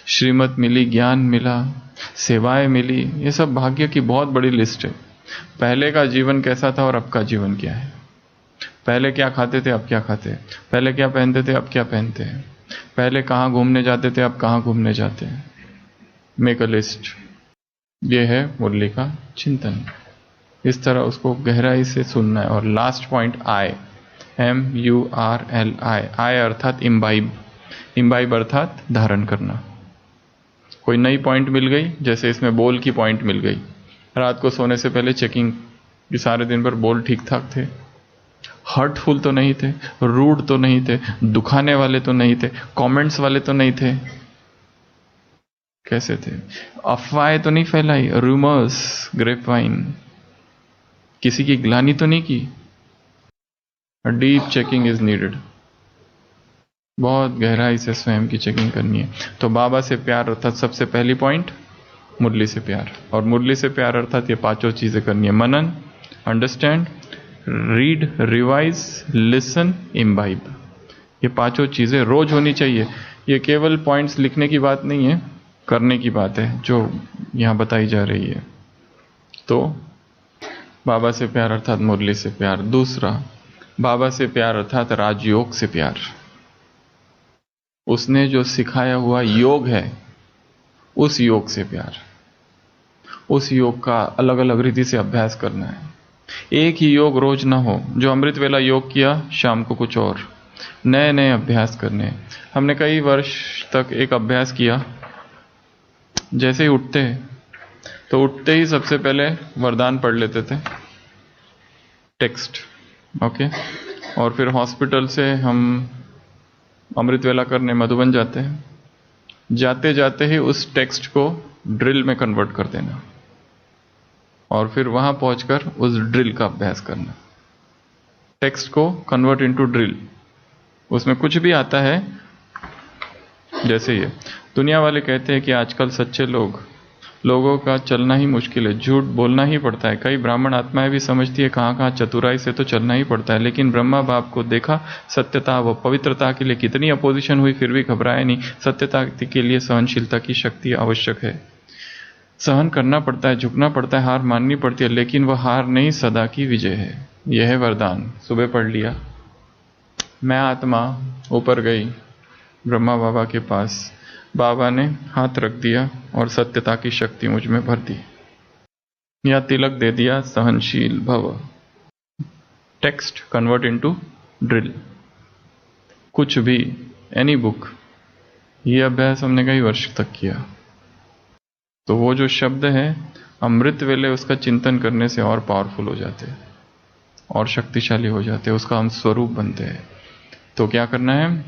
श्रीमत मिली, ज्ञान मिला, सेवाएं मिली। ये सब भाग्य की बहुत बड़ी लिस्ट है। पहले का जीवन कैसा था और अब का जीवन क्या है? पहले क्या खाते थे, अब क्या खाते हैं, पहले क्या पहनते थे, अब क्या पहनते हैं, पहले कहाँ घूमने जाते थे, अब कहाँ घूमने जाते हैं। Make a list. ये है मुरली का चिंतन। इस तरह उसको गहराई से सुनना है। और लास्ट पॉइंट आई, MURLI, आई अर्थात इम्बाइब, इम्बाइब अर्थात धारण करना। कोई नई पॉइंट मिल गई, जैसे इसमें बोल की पॉइंट मिल गई, रात को सोने से पहले चेकिंग कि सारे दिन भर बोल ठीक ठाक थे, हर्टफुल तो नहीं थे, रूड तो नहीं थे, दुखाने वाले तो नहीं थे, कमेंट्स वाले तो नहीं थे, कैसे थे, अफवाहें तो नहीं फैलाई, रूमर्स, ग्रेपवाइन, किसी की ग्लानि तो नहीं की। Deep checking is needed. बहुत गहराई से स्वयं की चेकिंग करनी है। तो बाबा से प्यार अर्थात सबसे पहली पॉइंट मुरली से प्यार, और मुरली से प्यार अर्थात ये पांचों चीजें करनी है। मनन, understand, read, revise, listen, imbibe. ये पांचों चीजें रोज होनी चाहिए। ये केवल पॉइंट्स लिखने की बात नहीं है, करने की बात है जो यहाँ बताई जा रही है। तो बाबा से प्यार अर्थात मुरली से प्यार। दूसरा, बाबा से प्यार अर्थात राजयोग से प्यार। उसने जो सिखाया हुआ योग है, उस योग से प्यार। उस योग का अलग अलग रीति से अभ्यास करना है। एक ही योग रोज ना हो। जो अमृत वेला योग किया, शाम को कुछ और नए नए अभ्यास करने। हमने कई वर्ष तक एक अभ्यास किया, जैसे ही उठते तो उठते ही सबसे पहले वरदान पढ़ लेते थे, टेक्स्ट, ओके। और फिर हॉस्पिटल से हम अमृत वेला करने मधुबन जाते हैं। जाते जाते ही उस टेक्स्ट को ड्रिल में कन्वर्ट कर देना, और फिर वहां पहुंचकर उस ड्रिल का अभ्यास करना। टेक्स्ट को कन्वर्ट इनटू ड्रिल। उसमें कुछ भी आता है, जैसे ये दुनिया वाले कहते हैं कि आजकल सच्चे लोगों का चलना ही मुश्किल है, झूठ बोलना ही पड़ता है। कई ब्राह्मण आत्माएं भी समझती है कहाँ कहाँ चतुराई से तो चलना ही पड़ता है, लेकिन ब्रह्मा बाप को देखा, सत्यता व पवित्रता के लिए कितनी अपोजिशन हुई, फिर भी घबराए नहीं। सत्यता के लिए सहनशीलता की शक्ति आवश्यक है। सहन करना पड़ता है, झुकना पड़ता है, हार माननी पड़ती है, लेकिन वह हार नहीं, सदा की विजय है। यह है वरदान। सुबह पढ़ लिया। मैं आत्मा ऊपर गई ब्रह्मा बाबा के पास। बाबा ने हाथ रख दिया और सत्यता की शक्ति मुझ में भर दी, या तिलक दे दिया, सहनशील भव। Text convert into drill. कुछ भी, एनी बुक। ये अभ्यास हमने कई वर्ष तक किया। तो वो जो शब्द है अमृत वेले, उसका चिंतन करने से और पावरफुल हो जाते हैं और शक्तिशाली हो जाते हैं, उसका हम स्वरूप बनते हैं। तो क्या करना है?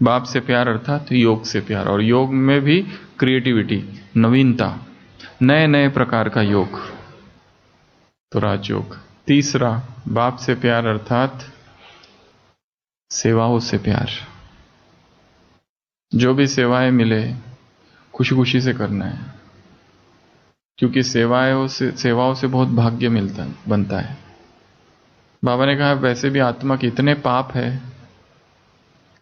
बाप से प्यार अर्थात योग से प्यार, और योग में भी क्रिएटिविटी, नवीनता, नए नए प्रकार का योग, तो राजयोग। तीसरा, बाप से प्यार अर्थात सेवाओं से प्यार। जो भी सेवाएं मिले खुशी खुशी से करना है, क्योंकि सेवाओं से बहुत भाग्य बनता है। बाबा ने कहा वैसे भी आत्मा के इतने पाप है,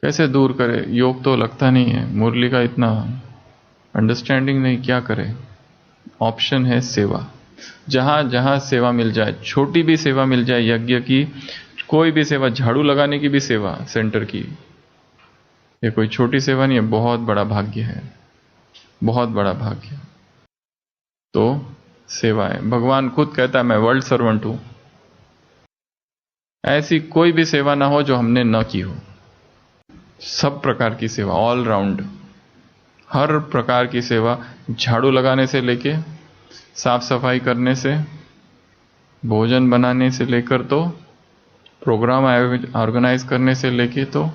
कैसे दूर करे? योग तो लगता नहीं है, मुरली का इतना अंडरस्टैंडिंग नहीं, क्या करे? ऑप्शन है सेवा। जहां जहां सेवा मिल जाए, छोटी भी सेवा मिल जाए, यज्ञ की, कोई भी सेवा, झाड़ू लगाने की भी सेवा सेंटर की, ये कोई छोटी सेवा नहीं है, बहुत बड़ा भाग्य है, बहुत बड़ा भाग्य। तो सेवा है। भगवान खुद कहता है मैं वर्ल्ड सर्वेंट हूं। ऐसी कोई भी सेवा ना हो जो हमने न की हो। सब प्रकार की सेवा, ऑल राउंड, हर प्रकार की सेवा, झाड़ू लगाने से लेके साफ सफाई करने से, भोजन बनाने से लेकर, तो प्रोग्राम ऑर्गेनाइज करने से लेके, तो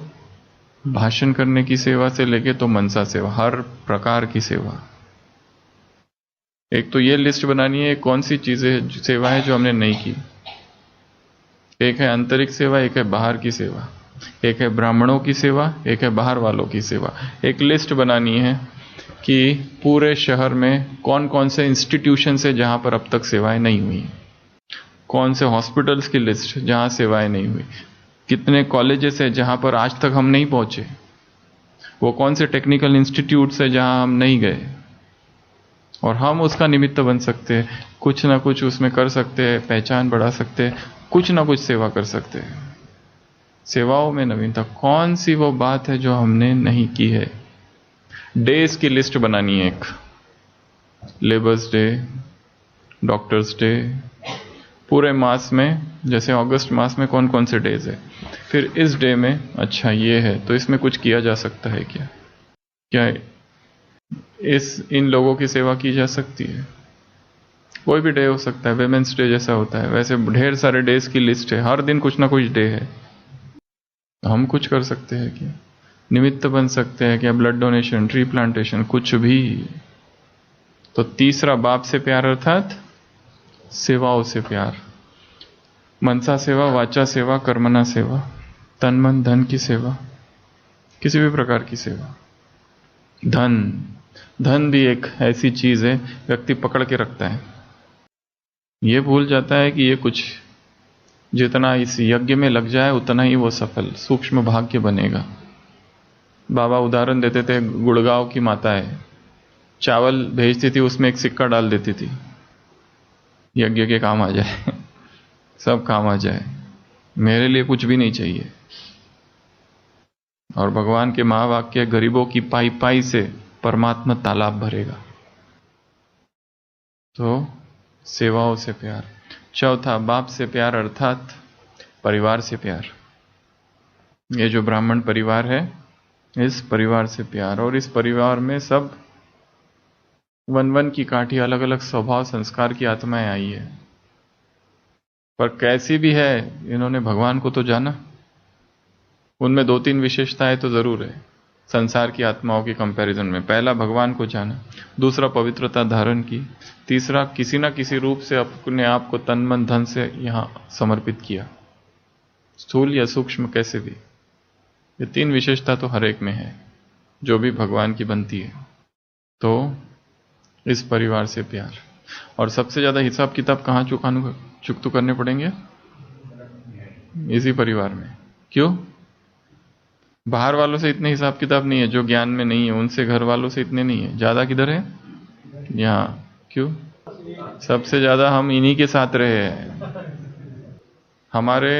भाषण करने की सेवा से लेके, तो मनसा सेवा, हर प्रकार की सेवा। एक तो ये लिस्ट बनानी है कौन सी चीजें सेवा है जो हमने नहीं की। एक है आंतरिक सेवा, एक है बाहर की सेवा, एक है ब्राह्मणों की सेवा, एक है बाहर वालों की सेवा। एक लिस्ट बनानी है कि पूरे शहर में कौन कौन से इंस्टीट्यूशन है जहां पर अब तक सेवाएं नहीं हुई, कौन से हॉस्पिटल्स की लिस्ट जहां सेवाएं नहीं हुई, कितने कॉलेजेस है जहां पर आज तक हम नहीं पहुंचे, वो कौन से टेक्निकल इंस्टीट्यूट्स है जहां हम नहीं गए, और हम उसका निमित्त बन सकते हैं, कुछ ना कुछ उसमें कर सकते हैं, पहचान बढ़ा सकते हैं। कुछ ना कुछ सेवा कर सकते हैं। सेवाओं में नवीनता, कौन सी वो बात है जो हमने नहीं की है? डेज की लिस्ट बनानी है, एक लेबर्स डे, डॉक्टर्स डे, पूरे मास में, जैसे अगस्त मास में कौन कौन से डेज है, फिर इस डे में अच्छा ये है तो इसमें कुछ किया जा सकता है क्या? क्या इन लोगों की सेवा की जा सकती है? कोई भी डे हो सकता है, वेमेंस डे जैसा होता है वैसे ढेर सारे डेज की लिस्ट है, हर दिन कुछ ना कुछ डे है। हम कुछ कर सकते हैं क्या? निमित्त बन सकते हैं क्या? ब्लड डोनेशन, ट्री प्लांटेशन, कुछ भी। तो तीसरा, बाप से प्यार अर्थात सेवाओं से प्यार। मनसा सेवा, वाचा सेवा, कर्मणा सेवा, तन मन धन की सेवा, किसी भी प्रकार की सेवा। धन भी एक ऐसी चीज है व्यक्ति पकड़ के रखता है, ये भूल जाता है कि ये कुछ जितना इस यज्ञ में लग जाए उतना ही वो सफल सूक्ष्म भाग्य बनेगा। बाबा उदाहरण देते थे, गुड़गांव की माता है, चावल भेजती थी, उसमें एक सिक्का डाल देती थी, यज्ञ के काम आ जाए सब काम आ जाए, मेरे लिए कुछ भी नहीं चाहिए। और भगवान के महावाक्य, गरीबों की पाई पाई से परमात्मा तालाब भरेगा। तो सेवाओं से प्यार। चौथा, बाप से प्यार अर्थात परिवार से प्यार। ये जो ब्राह्मण परिवार है, इस परिवार से प्यार। और इस परिवार में सब वन वन की काठी, अलग अलग स्वभाव संस्कार की आत्माएं आई है, पर कैसी भी है, इन्होंने भगवान को तो जाना। उनमें दो तीन विशेषताएं तो जरूर है संसार की आत्माओं के कंपैरिजन में। पहला, भगवान को जाना। दूसरा, पवित्रता धारण की। तीसरा, किसी न किसी रूप से अपने आप को तन मन धन से यहां समर्पित किया, स्थूल या सूक्ष्म कैसे भी। ये तीन विशेषता तो हर एक में है जो भी भगवान की बनती है। तो इस परिवार से प्यार। और सबसे ज्यादा हिसाब किताब कहां चुकतू करने पड़ेंगे? इसी परिवार में। क्यों? बाहर वालों से इतने हिसाब किताब नहीं है, जो ज्ञान में नहीं है उनसे, घर वालों से इतने नहीं है, ज्यादा किधर है? यहाँ। क्यों? सबसे ज्यादा हम इन्हीं के साथ रहे हैं। हमारे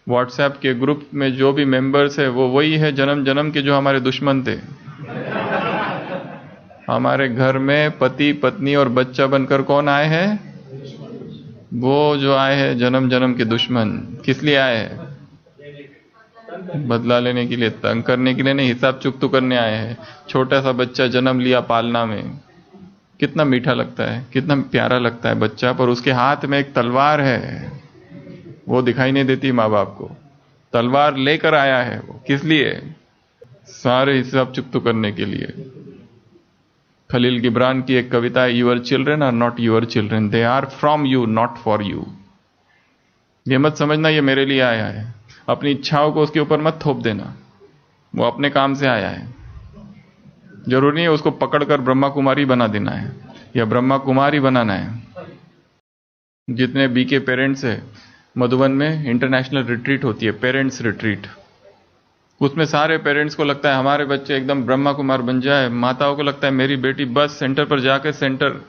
व्हाट्सएप के ग्रुप में जो भी मेंबर्स है वो वही है जन्म जन्म के जो हमारे दुश्मन थे। हमारे घर में पति पत्नी और बच्चा बनकर कौन आए हैं? वो जो आए हैं जन्म जन्म के दुश्मन। किस लिए आए हैं? बदला लेने के लिए, तंग करने के लिए नहीं, हिसाब चुकतू करने आए हैं। छोटा सा बच्चा जन्म लिया पालना में, कितना मीठा लगता है, कितना प्यारा लगता है बच्चा, पर उसके हाथ में एक तलवार है, वो दिखाई नहीं देती माँ बाप को। तलवार लेकर आया है वो, किस लिए? सारे हिसाब चुकतू करने के लिए। खलील गिब्रान की एक कविता है, your children are not your children, they are from you not for you. ये मत समझना ये मेरे लिए आया है, अपनी इच्छाओं को उसके ऊपर मत थोप देना, वो अपने काम से आया है। जरूरी नहीं है उसको पकड़कर ब्रह्मा कुमारी बना देना है या ब्रह्मा कुमारी बनाना है। जितने बीके पेरेंट्स है, मधुबन में इंटरनेशनल रिट्रीट होती है, पेरेंट्स रिट्रीट, उसमें सारे पेरेंट्स को लगता है हमारे बच्चे एकदम ब्रह्मा कुमार बन जाए, माताओं को लगता है मेरी बेटी बस सेंटर पर जाकर सेंटर,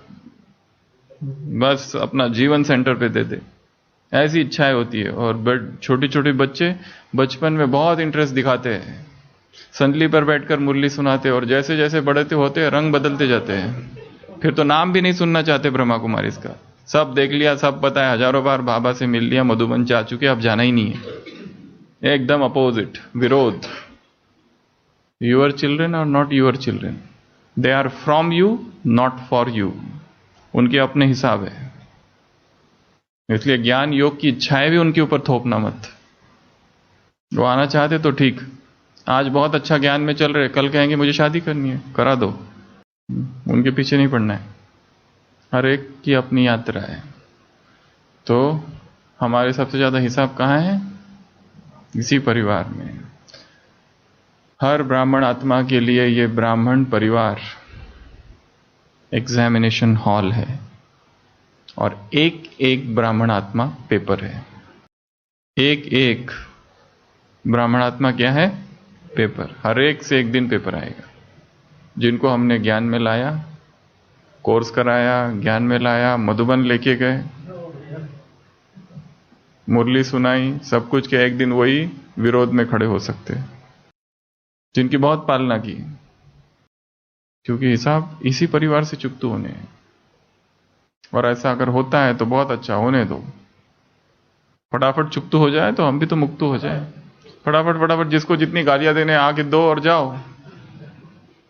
बस अपना जीवन सेंटर पे दे दे, ऐसी इच्छाएं होती है। और छोटे छोटे बच्चे बचपन में बहुत इंटरेस्ट दिखाते हैं, संदली पर बैठकर मुरली सुनाते, और जैसे जैसे बढ़ते होते हैं रंग बदलते जाते हैं, फिर तो नाम भी नहीं सुनना चाहते ब्रह्मा कुमारी इसका। सब देख लिया, सब पता है, हजारों बार बाबा से मिल लिया, मधुबन जा चुके, अब जाना ही नहीं है। एकदम अपोजिट, विरोध। Your children are not your children, they are from you not for you. उनके अपने हिसाब है, इसलिए ज्ञान योग की इच्छाएं भी उनके ऊपर थोपना मत। वो आना चाहते तो ठीक, आज बहुत अच्छा ज्ञान में चल रहे, कल कहेंगे मुझे शादी करनी है, करा दो, उनके पीछे नहीं पड़ना है। हर एक की अपनी यात्रा है। तो हमारे सबसे ज्यादा हिसाब कहाँ है? इसी परिवार में। हर ब्राह्मण आत्मा के लिए ये ब्राह्मण परिवार एग्जामिनेशन हॉल है, और एक एक ब्राह्मण आत्मा पेपर है। एक एक ब्राह्मण आत्मा क्या है? पेपर। हर एक से एक दिन पेपर आएगा। जिनको हमने ज्ञान में लाया, कोर्स कराया, ज्ञान में लाया, मधुबन लेके गए, मुरली सुनाई, सब कुछ के एक दिन वही विरोध में खड़े हो सकते हैं, जिनकी बहुत पालना की, क्योंकि हिसाब इसी परिवार से चुकते होने हैं। और ऐसा अगर होता है तो बहुत अच्छा, होने दो, फटाफट चुकतू हो जाए तो हम भी तो मुक्तू हो जाए। फटाफट फटाफट जिसको जितनी गालियां देने आके दो और जाओ,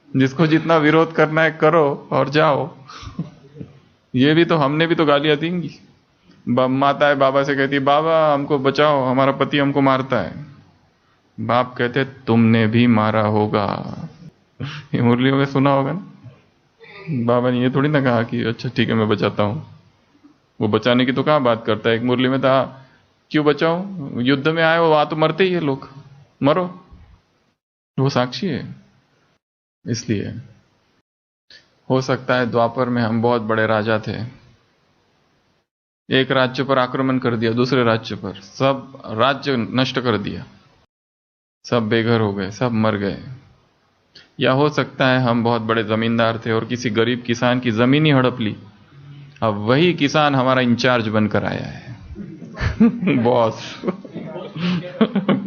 जिसको जितना विरोध करना है करो और जाओ। ये भी तो, हमने भी तो गालियां देंगी। माता है बाबा से कहती, बाबा हमको बचाओ, हमारा पति हमको मारता है। बाप कहते, तुमने भी मारा होगा। ये मुरलियों में सुना होगा ना। बाबा ने ये थोड़ी ना कहा कि अच्छा ठीक है मैं बचाता हूं। वो बचाने की तो कहां बात करता है। एक मुरली में था, क्यों बचाओ, युद्ध में आए हो, वहां तो मरते ही है लोग, मरो। वो साक्षी है। इसलिए हो सकता है द्वापर में हम बहुत बड़े राजा थे, एक राज्य पर आक्रमण कर दिया, दूसरे राज्य पर, सब राज्य नष्ट कर दिया, सब बेघर हो गए, सब मर गए। या हो सकता है हम बहुत बड़े जमींदार थे और किसी गरीब किसान की जमीन ही हड़प ली, अब वही किसान हमारा इंचार्ज बनकर आया है। बॉस।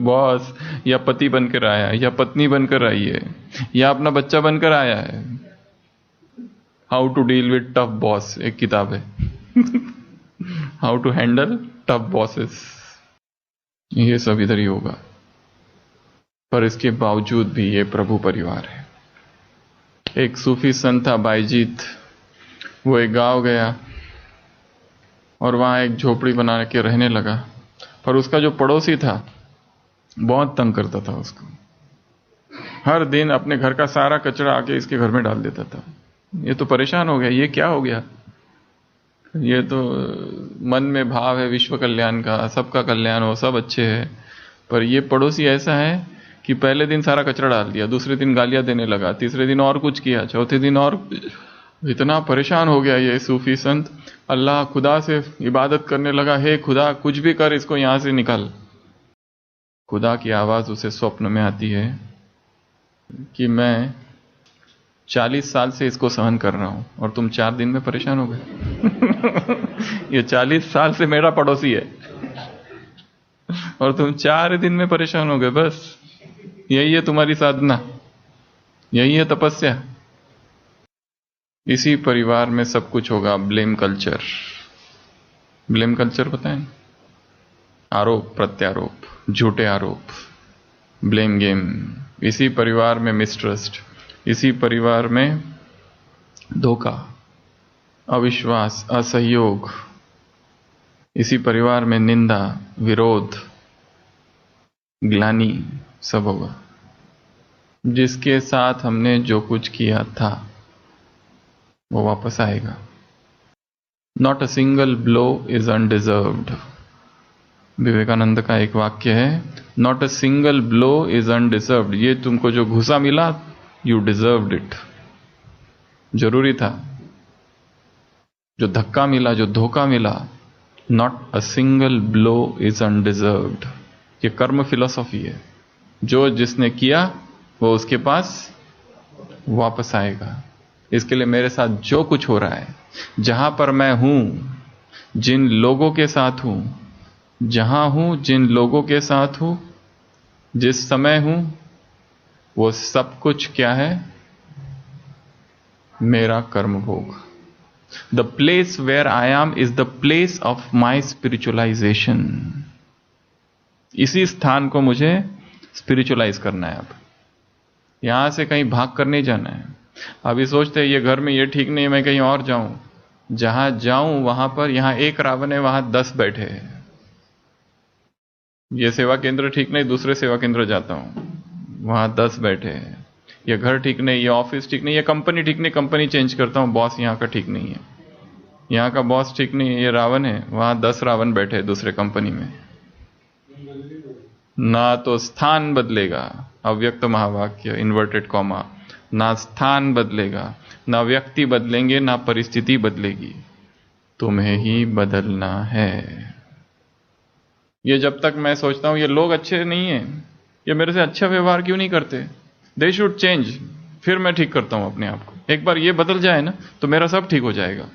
बॉस, या पति बनकर आया है, या पत्नी बनकर आई है, या अपना बच्चा बनकर आया है। How to deal with tough boss एक किताब है। How to handle tough bosses. ये सब इधर ही होगा, पर इसके बावजूद भी ये प्रभु परिवार है। एक सूफी संत था बाईजीत, वो एक गांव गया और वहां एक झोपड़ी बना के रहने लगा, पर उसका जो पड़ोसी था बहुत तंग करता था उसको। हर दिन अपने घर का सारा कचरा आके इसके घर में डाल देता था। ये तो परेशान हो गया, ये क्या हो गया। ये तो मन में भाव है विश्व कल्याण का, सबका कल्याण हो, सब अच्छे हैं, पर ये पड़ोसी ऐसा है कि पहले दिन सारा कचरा डाल दिया, दूसरे दिन गालियां देने लगा, तीसरे दिन और कुछ किया, चौथे दिन और। इतना परेशान हो गया ये सूफी संत, अल्लाह खुदा से इबादत करने लगा, हे खुदा कुछ भी कर, इसको यहां से निकाल। खुदा की आवाज उसे स्वप्न में आती है कि मैं 40 साल से इसको सहन कर रहा हूं और तुम 4 दिन में परेशान हो गए। ये 40 साल से मेरा पड़ोसी है और तुम 4 दिन में परेशान हो गए, बस यही है तुम्हारी साधना, यही है तपस्या। इसी परिवार में सब कुछ होगा। ब्लेम कल्चर, ब्लेम कल्चर पता है, आरोप प्रत्यारोप, झूठे आरोप, ब्लेम गेम। इसी परिवार में मिसट्रस्ट, इसी परिवार में धोखा, अविश्वास, असहयोग, इसी परिवार में निंदा, विरोध, ग्लानि, सब होगा। जिसके साथ हमने जो कुछ किया था वो वापस आएगा। Not a single blow is undeserved. Vivekananda का एक वाक्य है, not a single blow is undeserved. ये तुमको जो घुसा मिला, यू डिजर्व्ड इट, जरूरी था। जो धक्का मिला, जो धोखा मिला, not a single blow is undeserved. ये कर्म फिलॉसफी है, जो जिसने किया वो उसके पास वापस आएगा। इसके लिए मेरे साथ जो कुछ हो रहा है, जहां पर मैं हूं, जिन लोगों के साथ हूं, जहां हूं, जिन लोगों के साथ हूं, जिस समय हूं, वो सब कुछ क्या है, मेरा कर्म भोग। The place where I am is the place of my spiritualisation. इसी स्थान को मुझे स्पिरिचुअलाइज करना है। अब यहां से कहीं भाग कर नहीं जाना है। अभी सोचते हैं ये घर में ये ठीक नहीं है, मैं कहीं और जाऊं। जहां जाऊं वहां पर, यहां एक रावण है, वहां 10 बैठे हैं। ये सेवा केंद्र ठीक नहीं, दूसरे सेवा केंद्र जाता हूं, वहां 10 बैठे हैं। ये घर ठीक नहीं, ये ऑफिस ठीक नहीं, ये कंपनी ठीक नहीं, कंपनी चेंज करता हूं, बॉस यहां का ठीक नहीं है, यहां का बॉस ठीक नहीं है, ये रावण है, वहां 10 रावण बैठे हैं दूसरे कंपनी में। ना तो स्थान बदलेगा, अव्यक्त महावाक्य, इन्वर्टेड कॉमा, ना स्थान बदलेगा, ना व्यक्ति बदलेंगे, ना परिस्थिति बदलेगी, तुम्हें ही बदलना है। ये जब तक मैं सोचता हूं ये लोग अच्छे नहीं है, ये मेरे से अच्छा व्यवहार क्यों नहीं करते, दे शुड चेंज, फिर मैं ठीक करता हूं अपने आप को। एक बार ये बदल जाए ना तो मेरा सब ठीक हो जाएगा।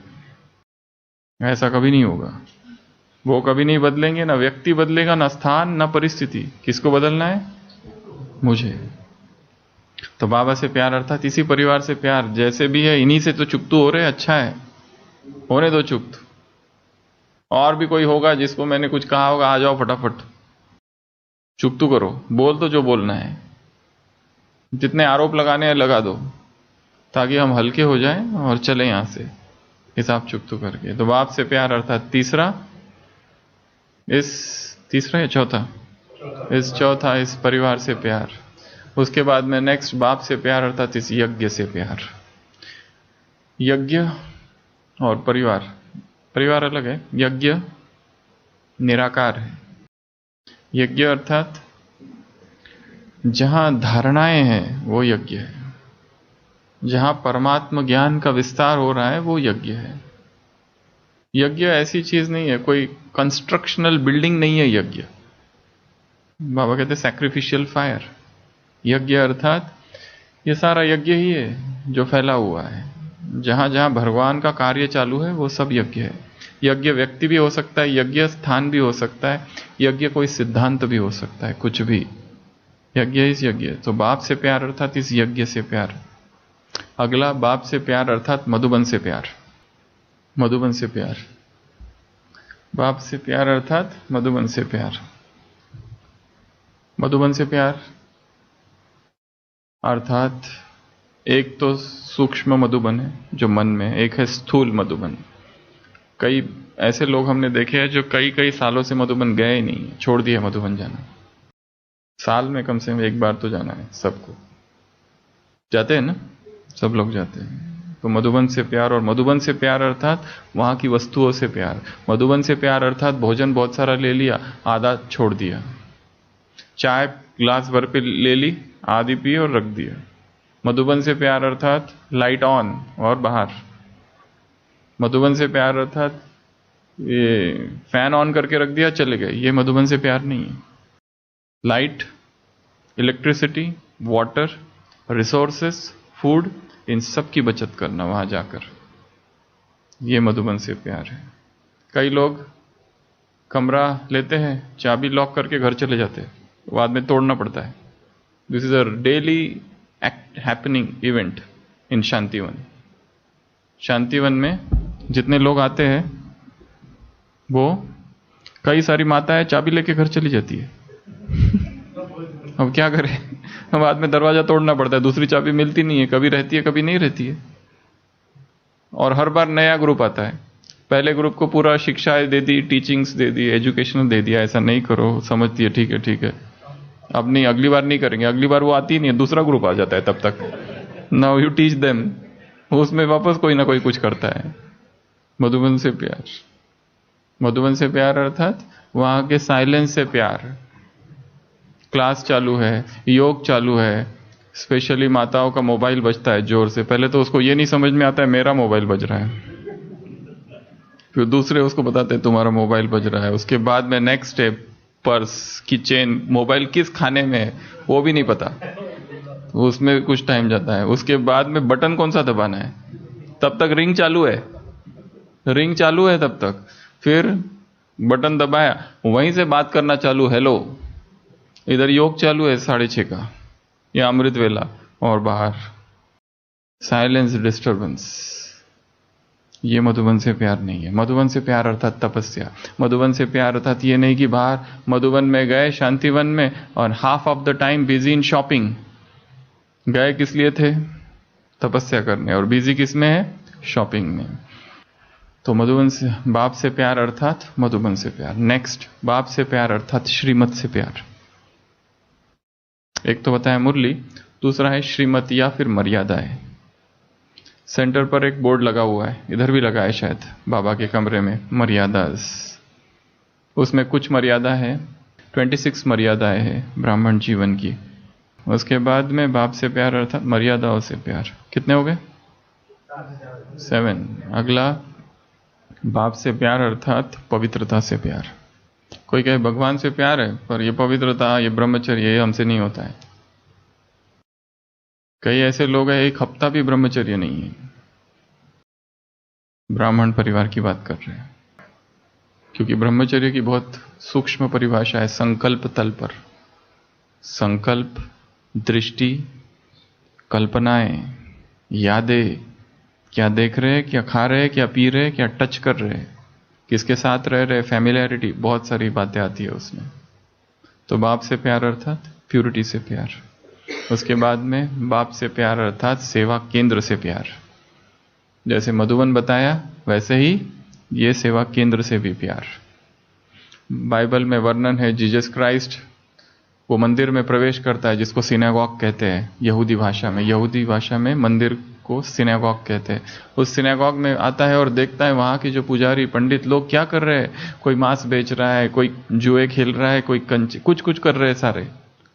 ऐसा कभी नहीं होगा। वो कभी नहीं बदलेंगे, ना व्यक्ति बदलेगा, ना स्थान, ना परिस्थिति। किसको बदलना है? मुझे। तो बाबा से प्यार अर्थात इसी परिवार से प्यार, जैसे भी है इन्हीं से तो चुकतू हो रहे, अच्छा है, होने दो चुक्त। और भी कोई होगा जिसको मैंने कुछ कहा होगा, आ जाओ फटाफट चुकतू करो, बोल तो जो बोलना है, जितने आरोप लगाने हैं लगा दो, ताकि हम हल्के हो जाएं और चले यहां से हिसाब चुकतू करके। तो बाप से प्यार अर्थात तीसरा या चौथा, इस चौथा इस परिवार से प्यार। उसके बाद में नेक्स्ट बाप से प्यार अर्थात इस यज्ञ से प्यार। यज्ञ और परिवार, परिवार अलग है, यज्ञ निराकार है। यज्ञ अर्थात जहां धारणाएं हैं वो यज्ञ है, जहां परमात्म ज्ञान का विस्तार हो रहा है वो यज्ञ है। यज्ञ ऐसी चीज नहीं है, कोई कंस्ट्रक्शनल बिल्डिंग नहीं है यज्ञ। बाबा कहते सैक्रिफिशियल फायर। यज्ञ अर्थात ये सारा यज्ञ ही है जो फैला हुआ है, जहां जहां भगवान का कार्य चालू है वो सब यज्ञ है। यज्ञ व्यक्ति भी हो सकता है, यज्ञ स्थान भी हो सकता है, यज्ञ कोई सिद्धांत भी हो सकता है, कुछ भी। यज्ञ इस यज्ञ। तो बाप से प्यार अर्थात इस यज्ञ से प्यार। अगला बाप से प्यार अर्थात मधुबन से प्यार। मधुबन से प्यार, बाप से प्यार अर्थात मधुबन से प्यार। मधुबन से प्यार अर्थात एक तो सूक्ष्म मधुबन है जो मन में, एक है स्थूल मधुबन। कई ऐसे लोग हमने देखे हैं जो कई कई सालों से मधुबन गए ही नहीं, छोड़ दिया मधुबन जाना। साल में कम से कम एक बार तो जाना है सबको, जाते हैं ना, सब लोग जाते हैं। तो मधुबन से प्यार। और मधुबन से प्यार अर्थात वहां की वस्तुओं से प्यार। मधुबन से प्यार अर्थात भोजन बहुत सारा ले लिया, आधा छोड़ दिया। चाय ग्लास भर पे ले ली, आधी पी और रख दिया। मधुबन से प्यार अर्थात लाइट ऑन और बाहर। मधुबन से प्यार अर्थात ये फैन ऑन करके रख दिया, चले गए, ये मधुबन से प्यार नहीं है। Light, electricity, water, resources, food, इन सब की बचत करना वहां जाकर, ये मधुबन से प्यार है। कई लोग कमरा लेते हैं, चाबी लॉक करके घर चले जाते हैं, बाद में तोड़ना पड़ता है। This is a daily happening event in Shantivan. Shantivan में जितने लोग आते हैं वो कई सारी माताएं चाबी लेके घर चली जाती है। अब क्या करें, बाद में दरवाजा तोड़ना पड़ता है, दूसरी चाबी मिलती नहीं है, कभी रहती है कभी नहीं रहती है। और हर बार नया ग्रुप आता है, पहले ग्रुप को पूरा शिक्षाएं दे दी, टीचिंग्स दे दी, एजुकेशनल दे दिया, ऐसा नहीं करो, समझती है, ठीक है ठीक है, अब नहीं, अगली बार नहीं करेंगे। अगली बार वो आती नहीं है, दूसरा ग्रुप आ जाता है तब तक। नाउ यू टीच देम, उसमें वापस कोई ना कोई कुछ करता है। मधुबन से प्यार। मधुबन से प्यार अर्थात वहां के साइलेंस से प्यार। क्लास चालू है, योग चालू है, स्पेशली माताओं का मोबाइल बजता है जोर से। पहले तो उसको ये नहीं समझ में आता है मेरा मोबाइल बज रहा है, फिर दूसरे उसको बताते हैं तुम्हारा मोबाइल बज रहा है। उसके बाद में नेक्स्ट स्टेप, पर्स की चेन, मोबाइल किस खाने में है वो भी नहीं पता, उसमें कुछ टाइम जाता है। उसके बाद में बटन कौन सा दबाना है, तब तक रिंग चालू है, रिंग चालू है तब तक, फिर बटन दबाया, वहीं से बात करना चालू, हेलो। इधर योग चालू है 6:30 का या अमृत वेला, और बाहर साइलेंस, डिस्टर्बेंस। ये मधुबन से प्यार नहीं है। मधुबन से प्यार अर्थात तपस्या। मधुबन से प्यार अर्थात ये नहीं कि बाहर मधुबन में गए, शांतिवन में, और half of the time busy in shopping. गए किस लिए थे? तपस्या करने, और बिजी किस में है? शॉपिंग में। तो मधुबन से बाप से प्यार अर्थात मधुबन से प्यार। नेक्स्ट बाप से प्यार अर्थात श्रीमत से प्यार। एक तो बताया मुरली, दूसरा है श्रीमत या फिर मर्यादाएं। सेंटर पर एक बोर्ड लगा हुआ है, इधर भी लगा है शायद बाबा के कमरे में, मर्यादास। उसमें कुछ मर्यादा है, 26 मर्यादाएं है ब्राह्मण जीवन की। उसके बाद में बाप से प्यार अर्थात मर्यादाओं से प्यार। कितने हो गए? 7। अगला बाप से प्यार अर्थात पवित्रता से प्यार। कोई कहे भगवान से प्यार है, पर ये पवित्रता, ये ब्रह्मचर्य, ये हमसे नहीं होता है। कई ऐसे लोग हैं एक हफ्ता भी ब्रह्मचर्य नहीं है। ब्राह्मण परिवार की बात कर रहे हैं। क्योंकि ब्रह्मचर्य की बहुत सूक्ष्म परिभाषा है संकल्प तल पर। संकल्प, दृष्टि, कल्पनाएं, यादें, क्या देख रहे हैं, क्या खा रहे हैं, क्या पी रहे हैं, क्या टच कर रहे हैं, किसके साथ रह रहे, फैमिलियरिटी, बहुत सारी बातें आती है उसमें। तो बाप से प्यार अर्थात प्यूरिटी से प्यार। उसके बाद में बाप से प्यार अर्थात सेवा केंद्र से प्यार। जैसे मधुबन बताया वैसे ही ये सेवा केंद्र से भी प्यार। बाइबल में वर्णन है जीसस क्राइस्ट वो मंदिर में प्रवेश करता है जिसको सिनेगॉग कहते हैं यहूदी भाषा में। यहूदी भाषा में मंदिर को सिनेगॉग कहते हैं। उस सिनेगॉग में आता है और देखता है वहां के जो पुजारी पंडित लोग क्या कर रहे हैं। कोई मांस बेच रहा है, कोई जुए खेल रहा है, कोई कुछ कुछ कर रहे हैं, सारे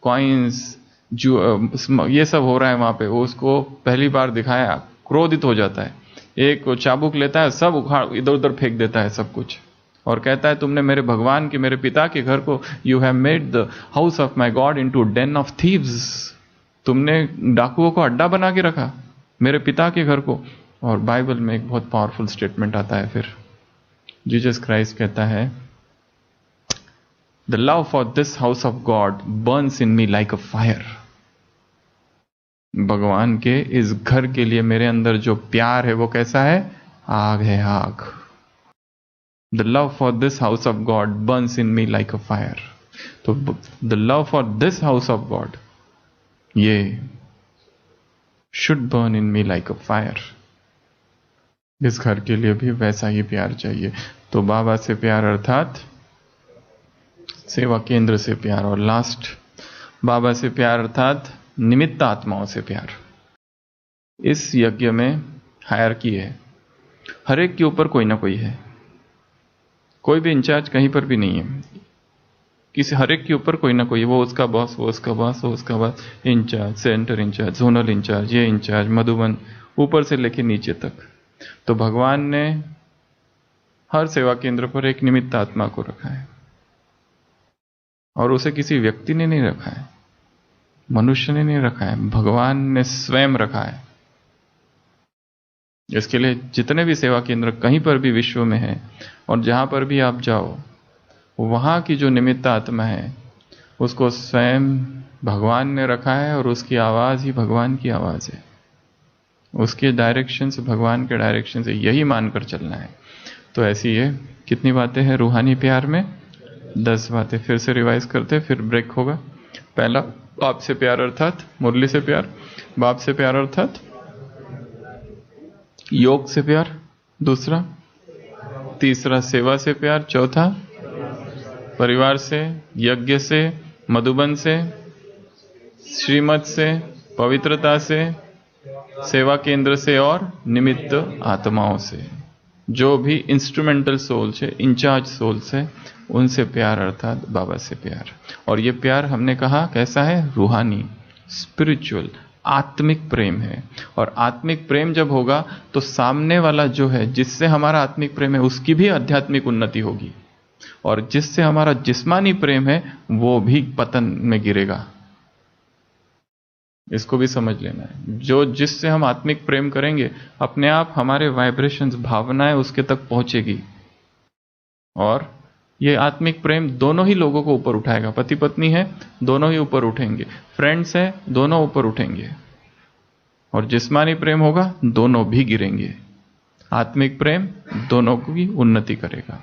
कॉइन्स जो ये सब हो रहा है वहां पे। वो उसको पहली बार दिखाया, क्रोधित हो जाता है, एक चाबुक लेता है, सब उखाड़ इधर उधर फेंक देता है सब कुछ, और कहता है तुमने मेरे भगवान के, मेरे पिता के घर को, you have made the house of my God into Dane of thieves, तुमने डाकुओं को अड्डा बना के रखा मेरे पिता के घर को। और बाइबल में एक बहुत पावरफुल स्टेटमेंट आता है फिर, जीसस क्राइस्ट कहता है the love for this house of God burns in me like a fire. भगवान के इस घर के लिए मेरे अंदर जो प्यार है वो कैसा है, आग है, आग। The love for this house of God burns in me like a fire. तो the love for this house of God, ये should burn in me like a fire. इस घर के लिए भी वैसा ही प्यार चाहिए। तो बाबा से प्यार अर्थात सेवा केंद्र से प्यार। और लास्ट, बाबा से प्यार अर्थात निमित्त आत्माओं से प्यार। इस यज्ञ में हायरार्की है, हर एक के ऊपर कोई ना कोई है, कोई भी इंचार्ज कहीं पर भी नहीं है, किसी हर एक के ऊपर कोई ना कोई, वो उसका बॉस, वो उसका बॉस, वो उसका boss, in charge, centre in charge, zonal in charge, ये इंचार्ज, मधुबन, ऊपर से लेके नीचे तक। तो भगवान ने हर सेवा केंद्र पर एक निमित्त आत्मा को रखा है, और उसे किसी व्यक्ति ने नहीं रखा है, मनुष्य ने नहीं रखा है, भगवान ने स्वयं रखा है। इसके लिए जितने भी सेवा केंद्र कहीं पर भी विश्व में है और जहां पर भी आप जाओ, वहां की जो निमित्त आत्मा है उसको स्वयं भगवान ने रखा है, और उसकी आवाज ही भगवान की आवाज है, उसके डायरेक्शन से, भगवान के डायरेक्शन से, यही मानकर चलना है। तो ऐसी ये कितनी बातें हैं रूहानी प्यार में, 10 बातें। फिर से रिवाइज करते, फिर ब्रेक होगा। पहला, बाप से प्यार अर्थात मुरली से प्यार। बाप से प्यार अर्थात योग से प्यार। दूसरा, तीसरा सेवा से प्यार। चौथा, परिवार से, यज्ञ से, मधुबन से, श्रीमत से, पवित्रता से, सेवा केंद्र से, और निमित्त आत्माओं से, जो भी इंस्ट्रूमेंटल सोल्स है, इंचार्ज सोल्स है, उनसे प्यार अर्थात बाबा से प्यार। और ये प्यार हमने कहा कैसा है, रूहानी, स्पिरिचुअल, आत्मिक प्रेम है। और आत्मिक प्रेम जब होगा तो सामने वाला जो है, जिससे हमारा आत्मिक प्रेम है, उसकी भी आध्यात्मिक उन्नति होगी, और जिससे हमारा जिस्मानी प्रेम है वो भी पतन में गिरेगा। इसको भी समझ लेना है। जो जिससे हम आत्मिक प्रेम करेंगे, अपने आप हमारे वाइब्रेशंस, भावनाएं उसके तक पहुंचेगी, और ये आत्मिक प्रेम दोनों ही लोगों को ऊपर उठाएगा। पति पत्नी है, दोनों ही ऊपर उठेंगे, फ्रेंड्स है, दोनों ऊपर उठेंगे, और जिस्मानी प्रेम होगा, दोनों भी गिरेंगे। आत्मिक प्रेम दोनों की उन्नति करेगा।